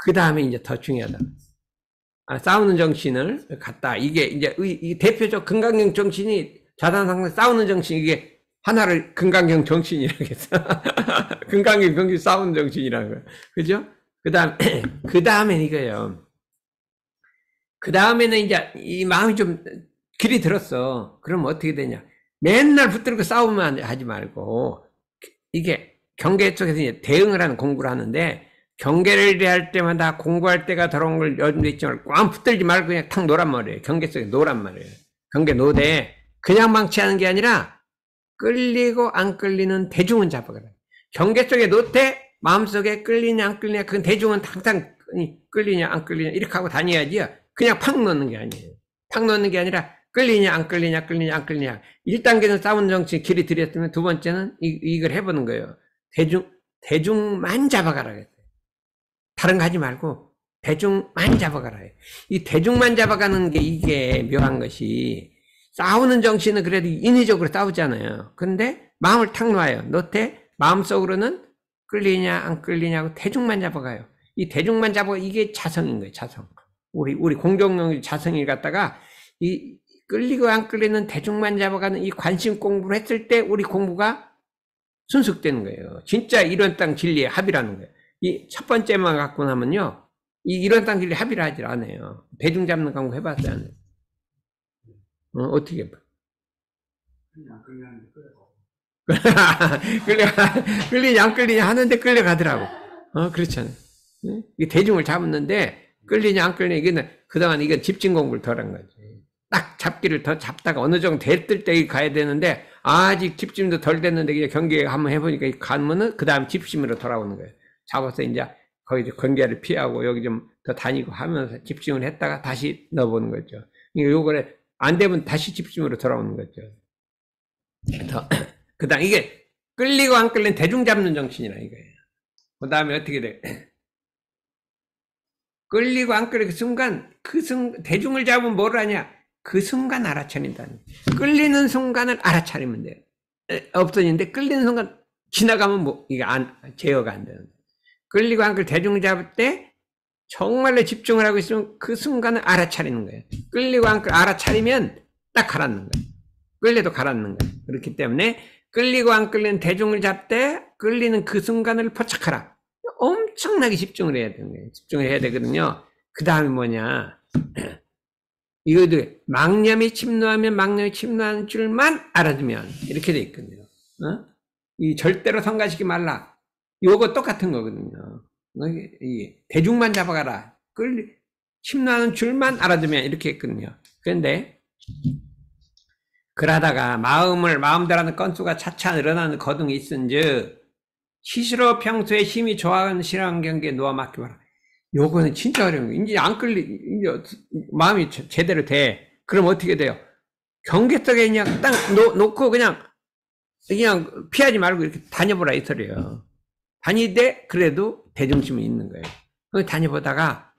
그 다음에 이제 더 중요하다. 싸우는 정신을 갖다. 이게 이제, 이 대표적 금강경 정신이 자산상승 싸우는 정신, 이게, 하나를 금강경 정신이라고 해서 금강경 정신 싸우는 정신이라고 그죠? 그 다음엔 이거예요. 그 다음에는 이제 이 마음이 좀 길이 들었어. 그럼 어떻게 되냐? 맨날 붙들고 싸우면 하지 말고 이게 경계 쪽에서 이제 대응을 하는 공부를 하는데 경계를 할 때마다 공부할 때가 더러운 걸 염두에 있지 말고 꽉 붙들지 말고 그냥 탁 놓란 말이에요. 경계 속에 놓란 말이에요. 경계 놓되 그냥 망치하는 게 아니라 끌리고 안 끌리는 대중은 잡아가라. 경계 속에 놓되 마음속에 끌리냐 안 끌리냐 그건 대중은 항상 끌리냐 안 끌리냐 이렇게 하고 다녀야지 그냥 팍 놓는 게 아니에요. 팍 놓는 게 아니라 끌리냐 안 끌리냐 끌리냐 안 끌리냐 1단계는 싸우는 정신 길이 들였으면 두 번째는 이걸 해보는 거예요. 대중만 잡아가라 그랬어요. 다른 거 하지 말고 대중만 잡아가라. 이 대중만 잡아가는 게 이게 묘한 것이 싸우는 정신은 그래도 인위적으로 싸우잖아요. 근데 마음을 탁 놔요. 놓되 마음속으로는 끌리냐 안 끌리냐고 대중만 잡아가요. 이 대중만 잡아 이게 자성인 거예요. 자성. 우리 공동령 자성을 갖다가 이 끌리고 안 끌리는 대중만 잡아가는 이 관심 공부를 했을 때 우리 공부가 순숙되는 거예요. 진짜 이런 땅 진리의 합이라는 거예요. 이 첫 번째만 갖고 나면요. 이 이런 땅 진리 합의를 하질 않아요. 대중 잡는 공부 해봤어요? 안 해요? 어떻게 봐? 끌리냐 안 끌리냐 하는데 끌려가더라고. 그렇잖아요. 이 대중을 잡았는데 끌리냐 안 끌리냐 이게 그동안 이건 집중 공부를 덜 한 거지. 딱 잡기를 더 잡다가 어느 정도 됐을 때 가야 되는데 아직 집중도 덜 됐는데 그냥 경계 한번 해보니까 가면은 그 다음 집심으로 돌아오는 거예요. 잡아서 이제 거기 경계를 피하고 여기 좀 더 다니고 하면서 집중을 했다가 다시 넣어보는 거죠. 요거를 안 되면 다시 집중으로 돌아오는 거죠. 그 다음, 이게 끌리고 안 끌리는 대중 잡는 정신이라 이거예요. 그 다음에 어떻게 돼? 끌리고 안 끌리는 순간, 대중을 잡으면 뭘 하냐? 그 순간 알아차린다는. 끌리는 순간을 알아차리면 돼요. 없어지는데, 끌리는 순간 지나가면 이게 제어가 안 되는. 끌리고 안 끌리는 대중을 잡을 때, 정말로 집중을 하고 있으면 그 순간을 알아차리는 거예요. 끌리고 안 끌리고 알아차리면 딱 가라앉는 거예요. 끌려도 가라앉는 거예요. 그렇기 때문에 끌리고 안 끌리는 대중을 잡되 끌리는 그 순간을 포착하라. 엄청나게 집중을 해야 되는 거예요. 집중을 해야 되거든요. 그 다음에 뭐냐. 이거도 망념이 침노하면 망념이 침노하는 줄만 알아두면 이렇게 돼 있거든요. 이 절대로 성가시키지 말라. 요거 똑같은 거거든요. 대중만 잡아가라. 침노하는 줄만 알아두면 이렇게 했거든요. 그런데 그러다가 마음대로 하는 건수가 차차 늘어나는 거둥이 있은즉 시시로 평소에 힘이 좋아하는 실한 경계에 놓아 맡겨봐라. 요거는 진짜 어려운 거예요. 이제 안 이제 마음이 제대로 돼. 그럼 어떻게 돼요? 경계 속에 그냥 딱 놓고 그냥 피하지 말고 이렇게 다녀보라 이 소리예요. 다니되 그래도 대중심이 있는 거예요. 다녀보다가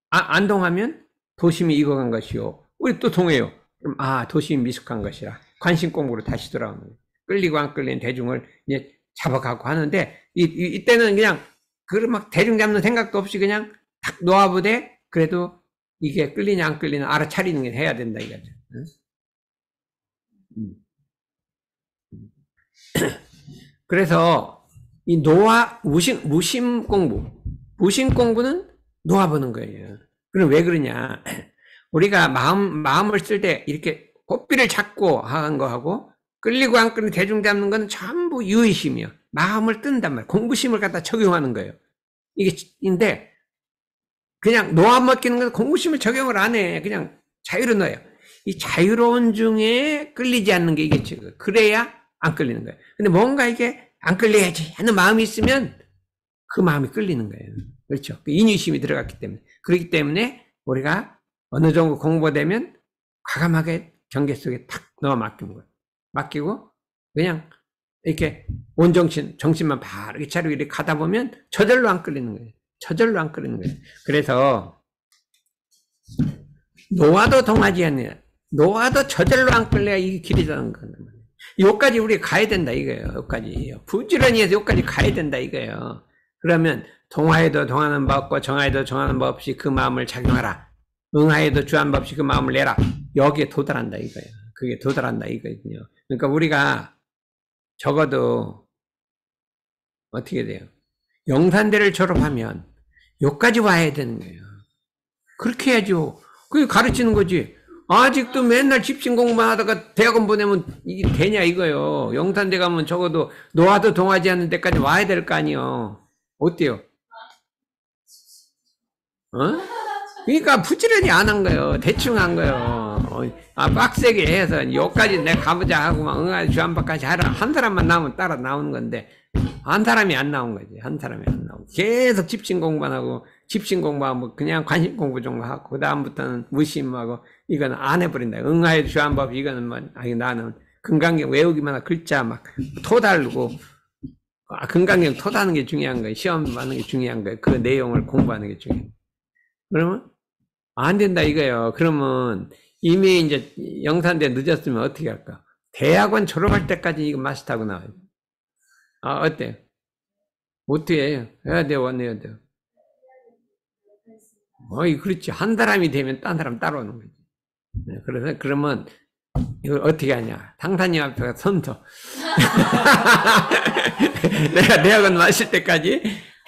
안 동하면 도심이 익어간 것이요. 우리 또 동해요. 그럼 도심이 미숙한 것이라 관심 공부로 다시 돌아오는 거예요. 끌리고 안 끌리는 대중을 이제 잡아가고 하는데 이때는 그냥 막 대중 잡는 생각도 없이 그냥 탁 놓아보되 그래도 이게 끌리냐 안 끌리냐 알아차리는 게 해야 된다 이거죠. 그래서 이 무심 공부는 놓아보는 거예요. 그럼 왜 그러냐? 우리가 마음을 쓸 때 이렇게 호비를 잡고 하는 거하고 끌리고 안 끌리는 대중 잡는 건 전부 유의심이요. 마음을 뜬단 말이에요. 공부심을 갖다 적용하는 거예요. 인데 그냥 놓아 맡기는 건 공부심을 적용을 안 해. 그냥 자유로 넣어요. 이 자유로운 중에 끌리지 않는 게 이게 지금. 그래야 안 끌리는 거예요. 근데 뭔가 이게 안 끌려야지 하는 마음이 있으면 그 마음이 끌리는 거예요. 그렇죠. 인유심이 들어갔기 때문에. 그렇기 때문에 우리가 어느 정도 공부가 되면 과감하게 경계 속에 탁 넣어 맡기는 거예요. 맡기고 그냥 이렇게 온 정신만 바로 이렇게 차리고 이렇게 가다 보면 저절로 안 끌리는 거예요. 저절로 안 끌리는 거예요. 그래서 놓아도 동하지 않냐. 놓아도 저절로 안 끌려야 이게 길이라는 거예요. 여기까지 우리 가야 된다 이거예요. 여기까지 부지런히 해서 여기까지 가야 된다 이거예요. 그러면 동하에도 동하는 법 없고 정하에도 정하는 법 없이 그 마음을 작용하라. 응하에도 주한 법 없이 그 마음을 내라. 여기에 도달한다 이거예요. 그게 도달한다 이거거든요. 그러니까 우리가 적어도 어떻게 돼요? 영산대를 졸업하면 여기까지 와야 되는 거예요. 그렇게 해야죠. 그게 가르치는 거지. 아직도 맨날 집신 공부만 하다가 대학원 보내면 이게 되냐 이거요. 영산대 가면 적어도 노화도 동하지 않는 데까지 와야 될 거 아니요. 어때요? 그러니까 부지런히 안 한 거예요. 대충 한 거예요. 빡세게 해서 여기까지 내가 가보자 하고 막 응아리 주한박까지 하라. 한 사람만 나오면 따라 나오는 건데 한 사람이 안 나온 거지. 한 사람이 안 나오고 계속 집신 공부만 하고 집신 공부하고 그냥 관심 공부 정도 하고 그 다음부터는 무심하고 이건 안 해버린다. 응아리 주한법 이거는 뭐 아니 나는 금강경 외우기만 하고 글자 막 토 달고 금강경 토 다는 게 중요한 거예요. 시험 하는 게 중요한 거예요. 그 내용을 공부하는 게 중요해요. 그러면 안 된다 이거예요. 그러면 이미 이제 영산대 늦었으면 어떻게 할까? 대학원 졸업할 때까지 이거 마스터하고 나와요. 어때요? 어떻게 해요? 해야 돼요, 안 해야 돼요? 그렇지. 한 사람이 되면 딴 사람 따라오는 거지. 그래서 그러면 이걸 어떻게 하냐? 당사님 앞에 선서. 내가 대학원 마실 때까지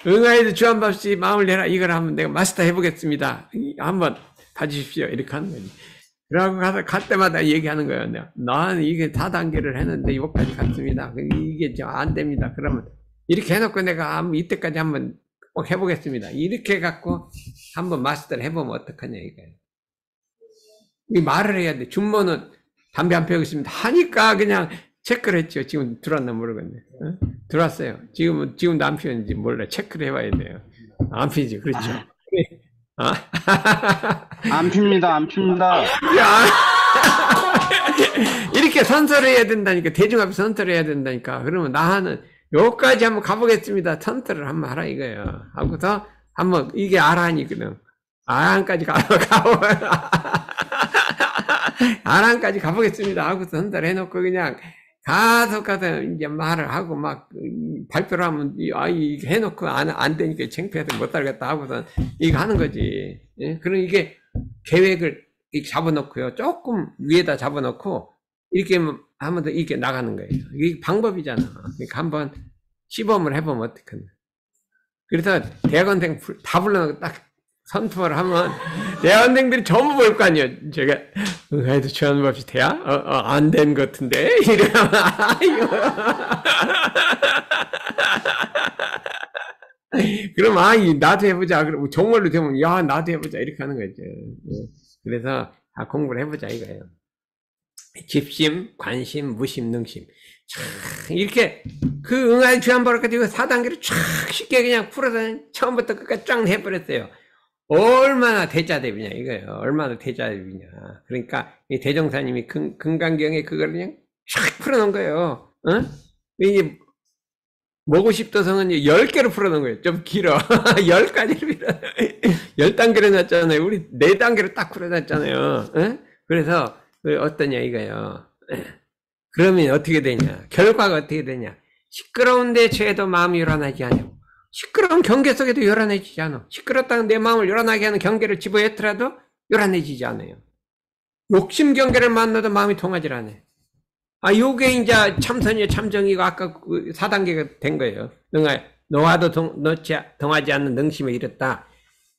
응아에도 주한밥씨 마음을 내라 이걸 하면 내가 마스터 해보겠습니다. 한번 봐주십시오. 이렇게 하는 거지. 그러고 가서 갈 때마다 얘기하는 거예요. 나는 이게 4단계를 했는데 여기까지 갔습니다. 이게 안 됩니다. 그러면 이렇게 해놓고 내가 이때까지 한번 꼭 해보겠습니다. 이렇게 해갖고 한번 마스터를 해보면 어떡하냐 이거예요. 이 말을 해야 돼. 준모는 담배 안 피우고 있습니다. 하니까 그냥 체크를 했죠. 지금 들어왔나 모르겠네. 들어왔어요. 지금도 안 피우는지 몰라. 체크를 해봐야 돼요. 안 피지. 그렇죠. 안 핍니다. 안 핍니다. 이렇게 선서를 해야 된다니까. 대중 앞에 선서를 해야 된다니까. 그러면 나는 여기까지 한번 가보겠습니다. 선서를 한번 하라 이거예요. 하고서 한번 이게 아란이거든. 아란까지 아란까지 가보겠습니다. 하고서 선서를 해놓고 그냥 가서 이제 말을 하고 막 발표를 하면 이거 해놓고 안 되니까 창피해서 못 살겠다 하고서 이거 하는 거지. 예? 그럼 이게 계획을 이렇게 잡아놓고요. 조금 위에다 잡아놓고 이렇게 하면 이렇게 나가는 거예요. 이게 방법이잖아. 그러니까 한번 시범을 해보면 어떡하나. 그래서 대학원생 다 불러놓고 딱 선포를 하면 대학원생들이 전부 볼 거 아니에요. 제가 응아에도 주하는 법이 돼야? 안 된 것 같은데? 이러면 그럼 나도 해보자. 그럼 정말로 되면 야 나도 해보자 이렇게 하는 거죠. 그래서 공부를 해보자 이거예요. 집심, 관심, 무심, 능심. 참 이렇게 그 응아의 주한법까지 4단계를 쫙 쉽게 그냥 풀어서 처음부터 끝까지 쫙 해버렸어요. 얼마나 대자대비냐 이거예요. 얼마나 대자대비냐. 그러니까 이 대종사님이 금강경에 그걸 그냥 쫙 풀어놓은 거예요. 이게 먹고 싶도성은 10개로 풀어놓은 거예요. 좀 길어. 10가지를 풀어. 10단계로 놨잖아요. 우리 4단계로 딱 풀어놨잖아요. 그래서 어떠냐 이거예요. 그러면 어떻게 되냐. 결과가 어떻게 되냐. 시끄러운 데 죄도 마음이 요란하지 않냐고. 시끄러운 경계 속에도 요란해지지 않아. 시끄럽다는 내 마음을 요란하게 하는 경계를 집어했더라도 요란해지지 않아요. 욕심 경계를 만나도 마음이 통하질 않아요. 요게 이제 참선이요, 참정이고 아까 4단계가 된 거예요. 너와도 동하지 않는 능심에 이르렀다.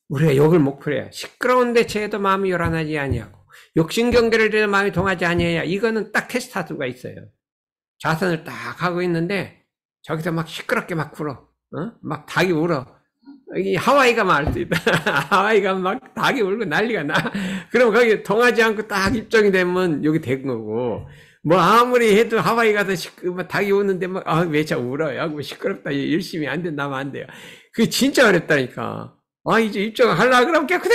우리가 욕을 목표로 해요. 시끄러운데 죄도 마음이 요란하지 아니하고 욕심 경계를 들여 마음이 동하지 아니해야 이거는 딱 테스트할 수가 있어요. 자선을 딱 하고 있는데 저기서 막 시끄럽게 막 굴어. 막 닭이 울어. 이 하와이 가면 알 수 있다. 하와이 가면 막 닭이 울고 난리가 나. 그럼 거기 통하지 않고 딱 입장이 되면 여기 된 거고, 뭐 아무리 해도 하와이 가서 닭이 우는데 막, 왜 자꾸 울어요? 뭐 시끄럽다. 열심히 안 된다면 안 돼요. 그게 진짜 어렵다니까. 이제 입장을 하려고 그러면 깨끗해!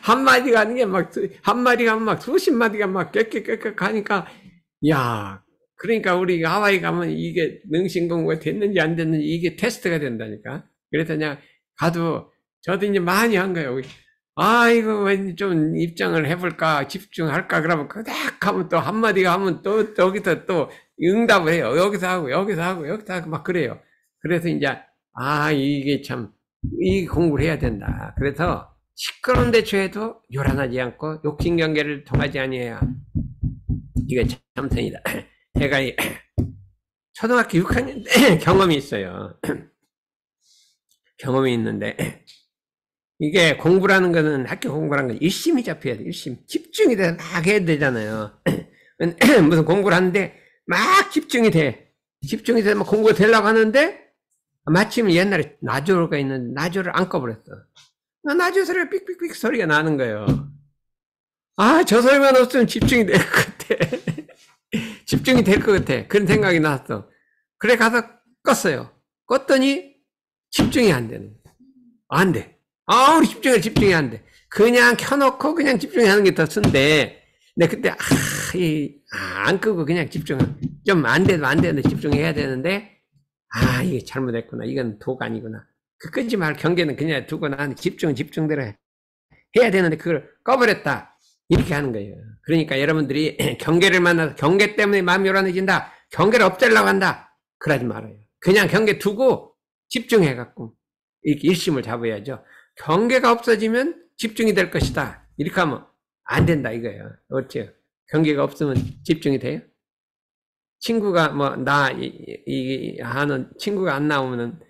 한마디가 아닌 게 막, 한마디가 막 수십 마디가 막 깨끗 가니까, 야, 그러니까 우리 하와이 가면 이게 능신공부가 됐는지 안 됐는지 이게 테스트가 된다니까. 그래서 그냥 가도 저도 이제 많이 한 거예요. 이거 좀 입장을 해볼까, 집중할까, 그러면 그닥 하면 또 한마디가 하면 또 여기서 또 응답을 해요. 여기서 하고, 여기서 하고, 여기서 하고 막 그래요. 그래서 이제, 이게 참, 이 공부를 해야 된다. 그래서 시끄러운 대처에도 요란하지 않고 욕심경계를 통하지 아니해야 이게 참선이다. 제가 초등학교 6학년 때 경험이 있어요. 경험이 있는데, 이게 공부라는 거는, 학교 공부라는 건 일심이 잡혀야 돼, 일심. 집중이 돼서 막 해야 되잖아요. 무슨 공부를 하는데 막 집중이 돼. 집중이 돼서 막 공부가 되려고 하는데, 마침 옛날에 나조가 있는데, 나조를 안 꺼버렸어. 나조 소리가 삑삑삑 소리가 나는 거예요. 저 소리만 없으면 집중이 될 것 같아. 집중이 될 것 같아. 그런 생각이 났어. 그래 가서 껐어요. 껐더니 집중이 안 되는 거야. 안 돼. 우리 집중이 안 돼. 그냥 켜놓고 그냥 집중하는 게 더 순데, 근데 그때 안 끄고 그냥 좀 안 돼도 안 되는데 집중해야 되는데, 이게 잘못했구나. 이건 도가 아니구나. 끄지 말 경계는 그냥 두고 나는 집중대로 해야 되는데 그걸 꺼버렸다. 이렇게 하는 거예요. 그러니까 여러분들이 경계를 만나서 경계 때문에 마음이 요란해진다. 경계를 없애려고 한다. 그러지 말아요. 그냥 경계 두고 집중해갖고 이렇게 일심을 잡아야죠. 경계가 없어지면 집중이 될 것이다. 이렇게 하면 안 된다 이거예요. 어째요? 경계가 없으면 집중이 돼요? 친구가 하는 친구가 안 나오면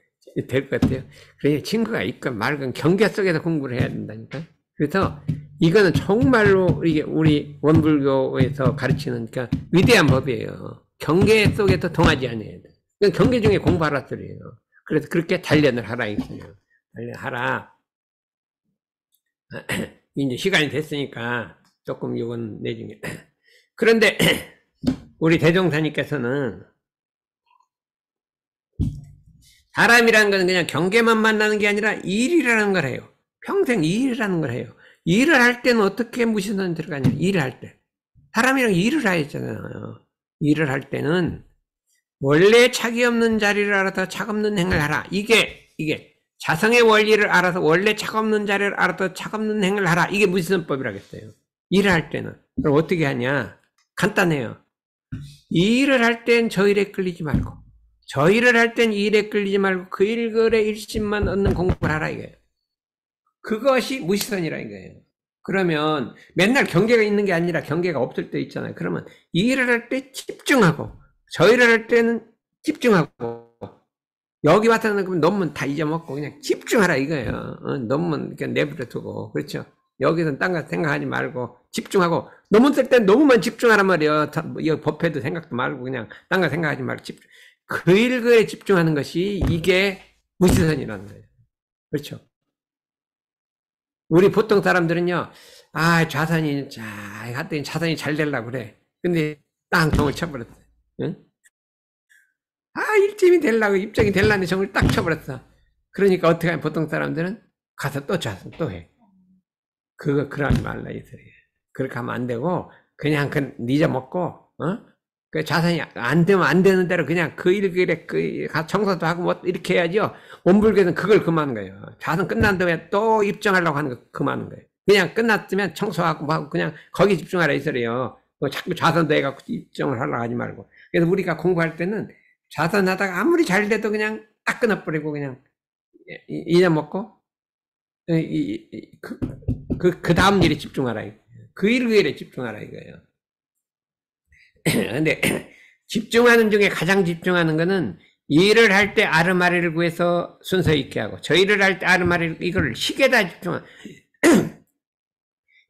될 것 같아요. 그래 친구가 있건 말건 경계 속에서 공부를 해야 된다니까. 그래서 이거는 정말로 이게 우리 원불교에서 가르치는 그러니까 위대한 법이에요. 경계 속에서 통하지 않아야 돼. 경계 중에 공부하라 소리예요. 그래서 그렇게 단련을 하라 이거예요. 단련하라. 이제 시간이 됐으니까 조금 이건 내중에. 그런데 우리 대종사님께서는 사람이라는 것은 그냥 경계만 만나는 게 아니라 일이라는 걸 해요. 평생 일이라는 걸 해요. 일을 할 때는 어떻게 무신론이 들어가냐. 일을 할 때. 사람이랑 일을 하였잖아요. 일을 할 때는 원래 착이 없는 자리를 알아서 착 없는 행을 하라. 이게 자성의 원리를 알아서 원래 착 없는 자리를 알아서 착 없는 행을 하라. 이게 무신론법이라겠어요. 일을 할 때는. 그럼 어떻게 하냐. 간단해요. 일을 할 땐 저 일에 끌리지 말고 저 일을 할 땐 이 일에 끌리지 말고 그 일거래 일심만 얻는 공부를 하라 이거예요. 그것이 무시선이라 이거예요. 그러면 맨날 경계가 있는 게 아니라 경계가 없을 때 있잖아요. 그러면 이 일을 할 때 집중하고 저 일을 할 때는 집중하고 여기 와서는 그럼 논문 다 잊어먹고 그냥 집중하라 이거예요. 논문 그냥 내버려 두고 그렇죠. 여기서는 딴 거 생각하지 말고 집중하고 논문 쓸 땐 너무만 집중하란 말이에요. 법회도 생각도 말고 그냥 딴 거 생각하지 말고 그 일거에 집중하는 것이 이게 무시선이라는 거예요. 그렇죠. 우리 보통 사람들은요, 좌선이, 하더니 좌선이 잘 되려고 그래. 근데 땅 정을 쳐버렸어. 응? 일점이 되려고, 입장이 되려는 정을 딱 쳐버렸어. 그러니까 어떻게 하면 보통 사람들은 가서 또 좌선 또 해. 그러지 말라, 이 소리예요. 그렇게 하면 안 되고, 그냥 잊어먹고, 그 좌선이 안 되면 안 되는 대로 그냥 그 일에 청소도 하고 뭐 이렇게 해야죠. 원불교는 그걸 금하는 거예요. 좌선 끝난 다음에 또 입증하려고 하는 거 금하는 거예요. 그냥 끝났으면 청소하고 뭐 하고 그냥 거기 집중하라 이 소리예요. 뭐 자꾸 좌선도 해갖고 입증을 하려고 하지 말고. 그래서 우리가 공부할 때는 좌선하다가 아무리 잘 돼도 그냥 딱 끊어버리고 그냥 잊어먹고 그 다음 일에 집중하라. 그 일에 집중하라 이거예요. 근데 집중하는 중에 가장 집중하는 거는 일을 할 때 아르마리를 구해서 순서 있게 하고 저 일을 할 때 아르마리를 이걸 식에다 집중하는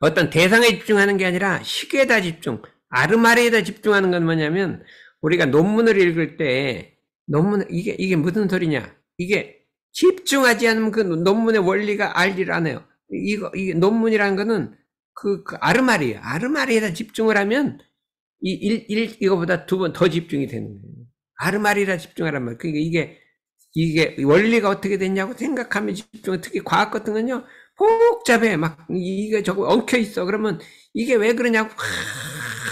어떤 대상에 집중하는 게 아니라 식에다 집중 아르마리에다 집중하는 건 뭐냐면 우리가 논문을 읽을 때 논문 이게 무슨 소리냐 이게 집중하지 않으면 그 논문의 원리가 알지를 않아요. 이게 논문이라는 거는 그 아르마리예요. 아르마리에다 집중을 하면 이거보다 2번 더 집중이 되는 거예요. 아르마리라 집중하란 말이에요. 그러니까 이게 원리가 어떻게 됐냐고 생각하면 집중, 특히 과학 같은 건요, 복잡해. 막, 이게 저거 엉켜 있어. 그러면 이게 왜 그러냐고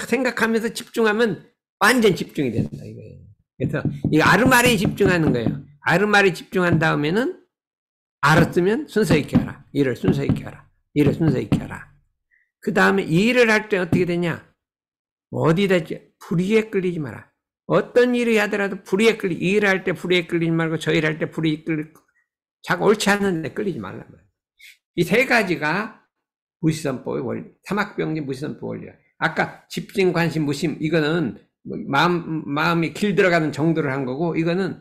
생각하면서 집중하면 완전 집중이 된다, 이거예요. 그래서 이 아르마리에 집중하는 거예요. 아르마리에 집중한 다음에는 알았으면 순서 있게 하라. 일을 순서 있게 하라. 일을 순서 있게 하라. 그 다음에 일을 할 때 어떻게 되냐? 어디다 불의에 끌리지 마라. 어떤 일을 하더라도 불의에 일을 할 때 불의에 끌리지 말고 저 일을 할 때 불의에 끌리고 자꾸 옳지 않은데 끌리지 말란 말이에요. 이 세 가지가 무시선법의 원리, 삼학병진 무시선법 원리야. 아까 집중, 관심, 무심, 이거는 마음이 길 들어가는 정도를 한 거고, 이거는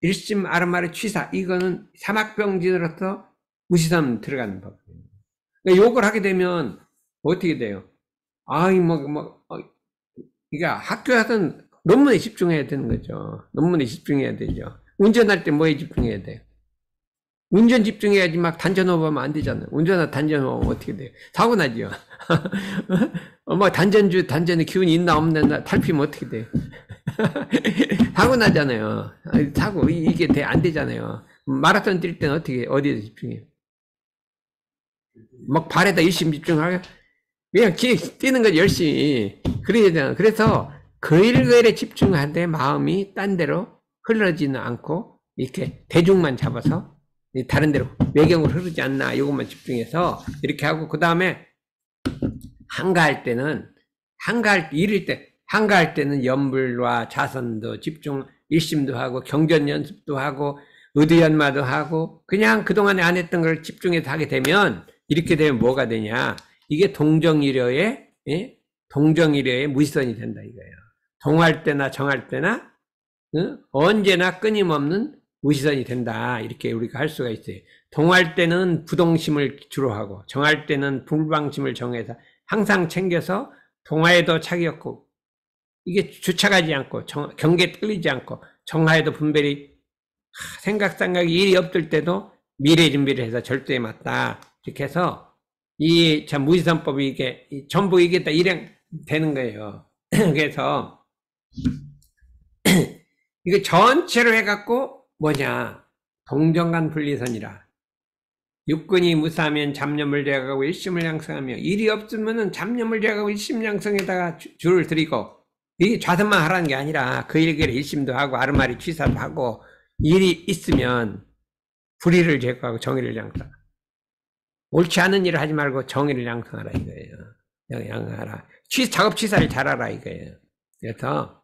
일심, 아르마르, 취사, 이거는 삼학병진으로서 무시선 들어가는 법이에요. 그러니까 욕을 하게 되면 어떻게 돼요? 이게 학교에서는 논문에 집중해야 되는 거죠. 논문에 집중해야 되죠. 운전할 때 뭐에 집중해야 돼요? 운전 집중해야지 막 단전 호흡하면 안 되잖아요. 운전하다 단전 호흡하면 어떻게 돼요? 사고 나죠. 막 단전에 기운이 있나 없나 탈피면 어떻게 돼요? 사고 나잖아요. 사고, 이게 안 되잖아요. 마라톤 뛸 때는 어디에 집중해요? 막 발에다 열심히 집중하게? 그냥 뛰는 거 열심히. 그래야 되잖아요. 그래서 그 일에 집중하되 마음이 딴 데로 흘러지는 않고, 이렇게 대중만 잡아서, 다른 데로 외경으로 흐르지 않나, 이것만 집중해서 이렇게 하고, 그 다음에 한가할 때는 한가할 때는 염불과 자선도 집중, 일심도 하고 경전 연습도 하고 의도연마도 하고, 그냥 그동안에 안 했던 걸 집중해서 하게 되면, 이렇게 되면 뭐가 되냐? 이게 동정이려의 무시선이 된다 이거예요. 동할 때나 정할 때나 언제나 끊임없는 무시선이 된다, 이렇게 우리가 할 수가 있어요. 동할 때는 부동심을 주로 하고, 정할 때는 불방심을 정해서 항상 챙겨서 동하에도 차기 없고, 이게 주착하지 않고 경계에 끌리지 않고, 정하에도 분별이 생각이 일이 없을 때도 미래 준비를 해서 절대에 맞다, 이렇게 해서 이 참 무시선법이 이게 전부 이게 다 일행되는 거예요. 그래서 이거 전체로 해갖고 뭐냐, 동정간 분리선이라. 육근이 무사하면 잡념을 제거하고 일심을 양성하며, 일이 없으면은 잡념을 제거하고 일심 양성에다가 줄을 들이고, 이게 좌선만 하라는 게 아니라 그 일결에 일심도 하고 아르마리 취사도 하고, 일이 있으면 불의를 제거하고 정의를 양성하라. 옳지 않은 일을 하지 말고 정의를 양성하라 이거예요. 양성하라. 작업 취사를 잘하라 이거예요. 그래서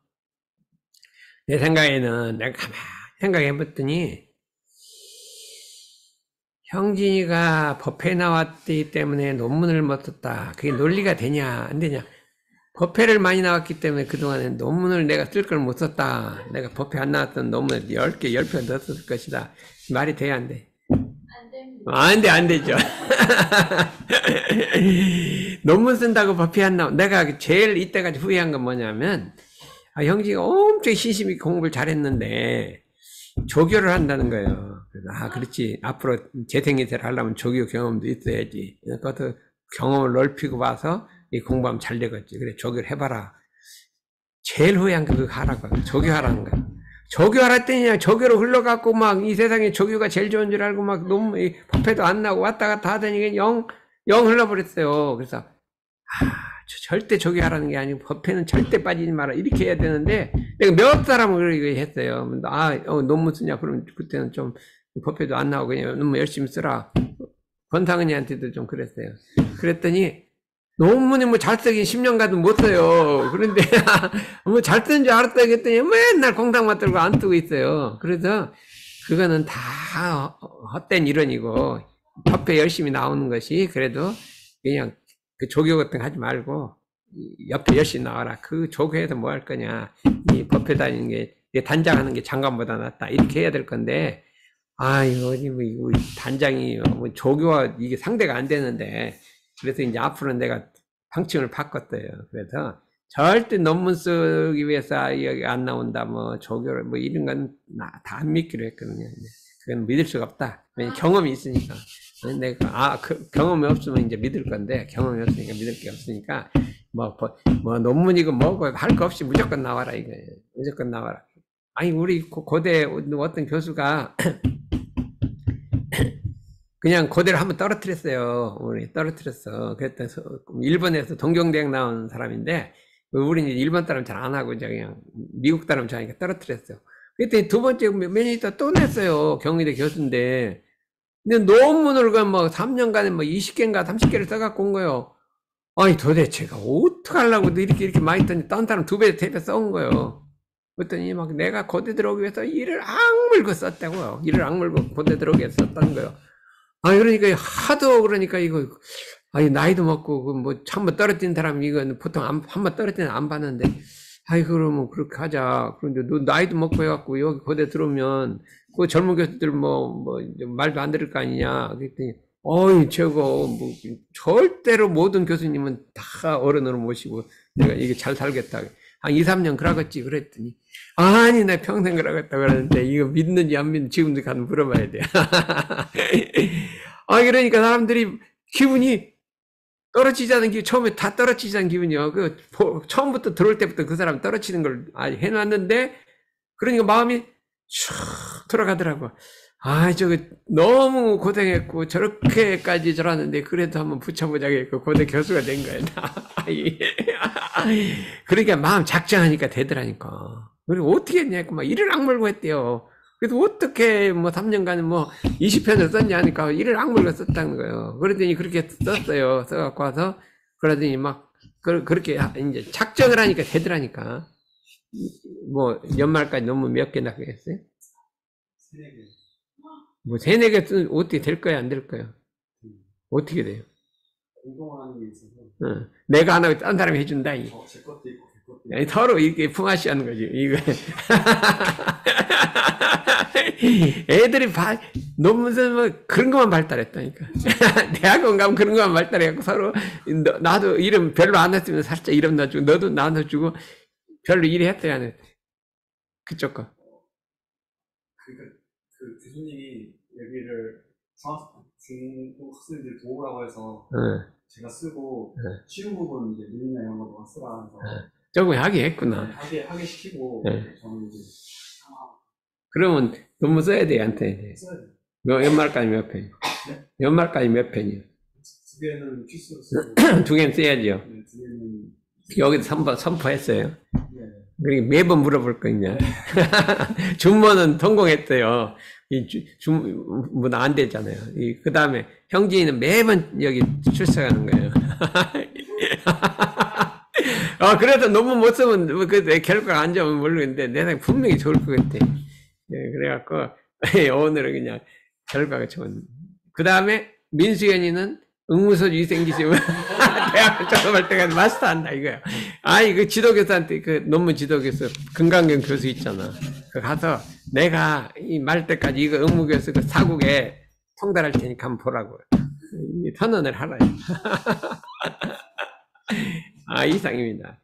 내 생각에는 내가 가만히 생각해봤더니, 형진이가 법회 나왔기 때문에 논문을 못 썼다, 그게 논리가 되냐 안 되냐? 법회를 많이 나왔기 때문에 그동안에 논문을 내가 쓸 걸 못 썼다, 내가 법회 안 나왔던 논문을 10편 더 썼을 것이다, 말이 돼야 안 돼? 안 되죠. 논문 쓴다고 법회 안 나오. 내가 제일 이때까지 후회한 건 뭐냐면, 형진이가 엄청 신심히 공부를 잘했는데 조교를 한다는 거예요. 그래서 그렇지, 앞으로 재생인세를 하려면 조교 경험도 있어야지. 그것도 경험을 넓히고 봐서 이 공부하면 잘 되겠지. 그래, 조교를 해봐라. 제일 후회한 게 그거 하라고. 조교하라는 거야. 조교하라 했더니 그냥 조교로 흘러갖고 막 이 세상에 조교가 제일 좋은 줄 알고 막 너무 법회도 안 나고 왔다 갔다 하더니 영 흘러버렸어요. 그래서 절대 조교하라는 게 아니고 법회는 절대 빠지지 마라, 이렇게 해야 되는데, 내가 몇 사람을 그렇게 했어요. 논문 쓰냐? 그러면 그때는 좀 법회도 안 나오고 그냥 논문 열심히 쓰라. 권상은이한테도 좀 그랬어요. 그랬더니 논문이 뭐 잘 쓰긴 10년간도 못 써요. 그런데 뭐 잘 쓰는 줄 알았다 했더니 맨날 공상만 들고 안 쓰고 있어요. 그래서 그거는 다 헛된 이론이고, 법회 열심히 나오는 것이 그래도 그냥 그 조교 같은 거 하지 말고 옆에 열심히 나와라. 그 조교에서 뭐 할 거냐, 이 법회 다니는 게 단장하는 게 장관보다 낫다, 이렇게 해야 될 건데, 이거 단장이 뭐 조교와 이게 상대가 안 되는데, 그래서 이제 앞으로는 내가 방침을 바꿨어요. 그래서 절대 논문 쓰기 위해서 여기 안 나온다, 뭐 조교를 뭐 이런 건 다 안 믿기로 했거든요. 그건 믿을 수가 없다. 왜냐면 경험이 있으니까. 내가, 경험이 없으면 이제 믿을 건데, 경험이 없으니까 믿을 게 없으니까, 뭐, 논문이고 뭐고 할 거 없이 무조건 나와라, 이거예요. 무조건 나와라. 아니, 우리 고대 어떤 교수가, 그냥 고대를 한번 떨어뜨렸어요. 우리 떨어뜨렸어. 그랬더니 일본에서 동경대학 나온 사람인데, 우리는 일본 따름 잘 안 하고, 이제 그냥 미국 따름 잘하니까 떨어뜨렸어요. 그랬더니 두 번째 몇 년 있다 또 냈어요. 경희대 교수인데. 근데 논문을 뭐 3년간에 뭐 20개인가 30개를 써갖고 온 거예요. 아니, 도대체가 어떡하려고 이렇게 많이 썼니? 딴 사람 2배, 3배 써온 거예요. 그랬더니 막 내가 고대 들어오기 위해서 이를 악물고 썼다고요. 이를 악물고 고대 들어오기 위해서 썼다는 거예요. 아니, 그러니까 하도 그러니까 이거, 아니, 나이도 먹고, 뭐, 한번 떨어진 사람, 이건 보통 한번 떨어지는 안 봤는데, 아이, 그러면 그렇게 하자. 그런데 너 나이도 먹고 해갖고 여기 고대 들어오면, 그 젊은 교수들 말도 안 들을 거 아니냐. 그랬더니, 어이, 저거, 절대로 모든 교수님은 다 어른으로 모시고, 내가 이게 잘 살겠다. 한 2, 3년 그러겠지. 그랬더니, 아니, 나 평생 그러겠다. 그러는데, 이거 믿는지 안 믿는지 지금도 가서 물어봐야 돼. 아, 그러니까 사람들이 기분이 떨어지자는 처음에 다 떨어지자는 기분이요. 처음부터 들어올 때부터 그 사람 떨어지는 걸 해놨는데, 그러니까 마음이 슉 돌아가더라고. 아, 저거 너무 고생했고, 저렇게까지 저러는데, 그래도 한번 붙여보자고 고대 교수가 된 거야. 그러니까 마음 작정하니까 되더라니까. 그리고 어떻게 했냐고 막 이를 악물고 했대요. 그래서 어떻게 3년간 20편을 썼냐 하니까 이를 악물고 썼다는 거예요. 그러더니 그렇게 썼어요. 써갖고 와서, 그러더니 그렇게 이제 작정을 하니까 되더라니까. 연말까지 논문 몇 개나 하겠어요? 3, 4개 어떻게 될 거야, 안 될 거야? 어떻게 돼요? 공동하는 게 있어서. 내가 안 하고 딴 사람이 해준다. 제 것도 있고, 제 것도 있고. 아니, 서로 이렇게 풍화시 하는 거지, 이거. 애들이 논문 쓰면 그런 것만 발달했다니까. 대학원 가면 그런 것만 발달해갖고 서로, 나도 이름 별로 안 했으면 살짝 이름 넣어주고, 너도 나눠주고, 별로 일을 했어야 안 했대. 그쪽 거. 그러니까 그 교수님이 여기를 중국 학생들 도우라고 해서 제가 쓰고 쉬운 부분 이제 밀리나 이런 거 쓰라 해서 조금 하게 했구나. 하게 시키고 저는 이제 그러면 논문 써야 돼, 얘한테. 써야 돼요. 연말까지 몇 편? 네? 연말까지 몇 편이요? 2개는 필수로 쓰고 2개는 써야죠. 2개는 여기서 선포했어요. 네. 그러니까 매번 물어볼 거 있냐. 준모는 성공했어요. 안 되잖아요. 그 다음에 형진이는 매번 여기 출석하는 거예요. 그래도 논문 못 쓰면 내 결과가 안 좋으면 모르겠는데 내 생각에 분명히 좋을 것 같아. 그래갖고 오늘은 그냥 결과가 좋은. 그 다음에 민수연이는 응무소 위생기시면 대학 졸업할 때까지 마스터한다 이거야. 그 지도교수한테 그 논문 지도교수 금강경 교수 있잖아. 그 가서 내가 이 말 때까지 이거 응무교수 그 사국에 통달할 테니까 한번 보라고요. 선언을 하라요. 이상입니다.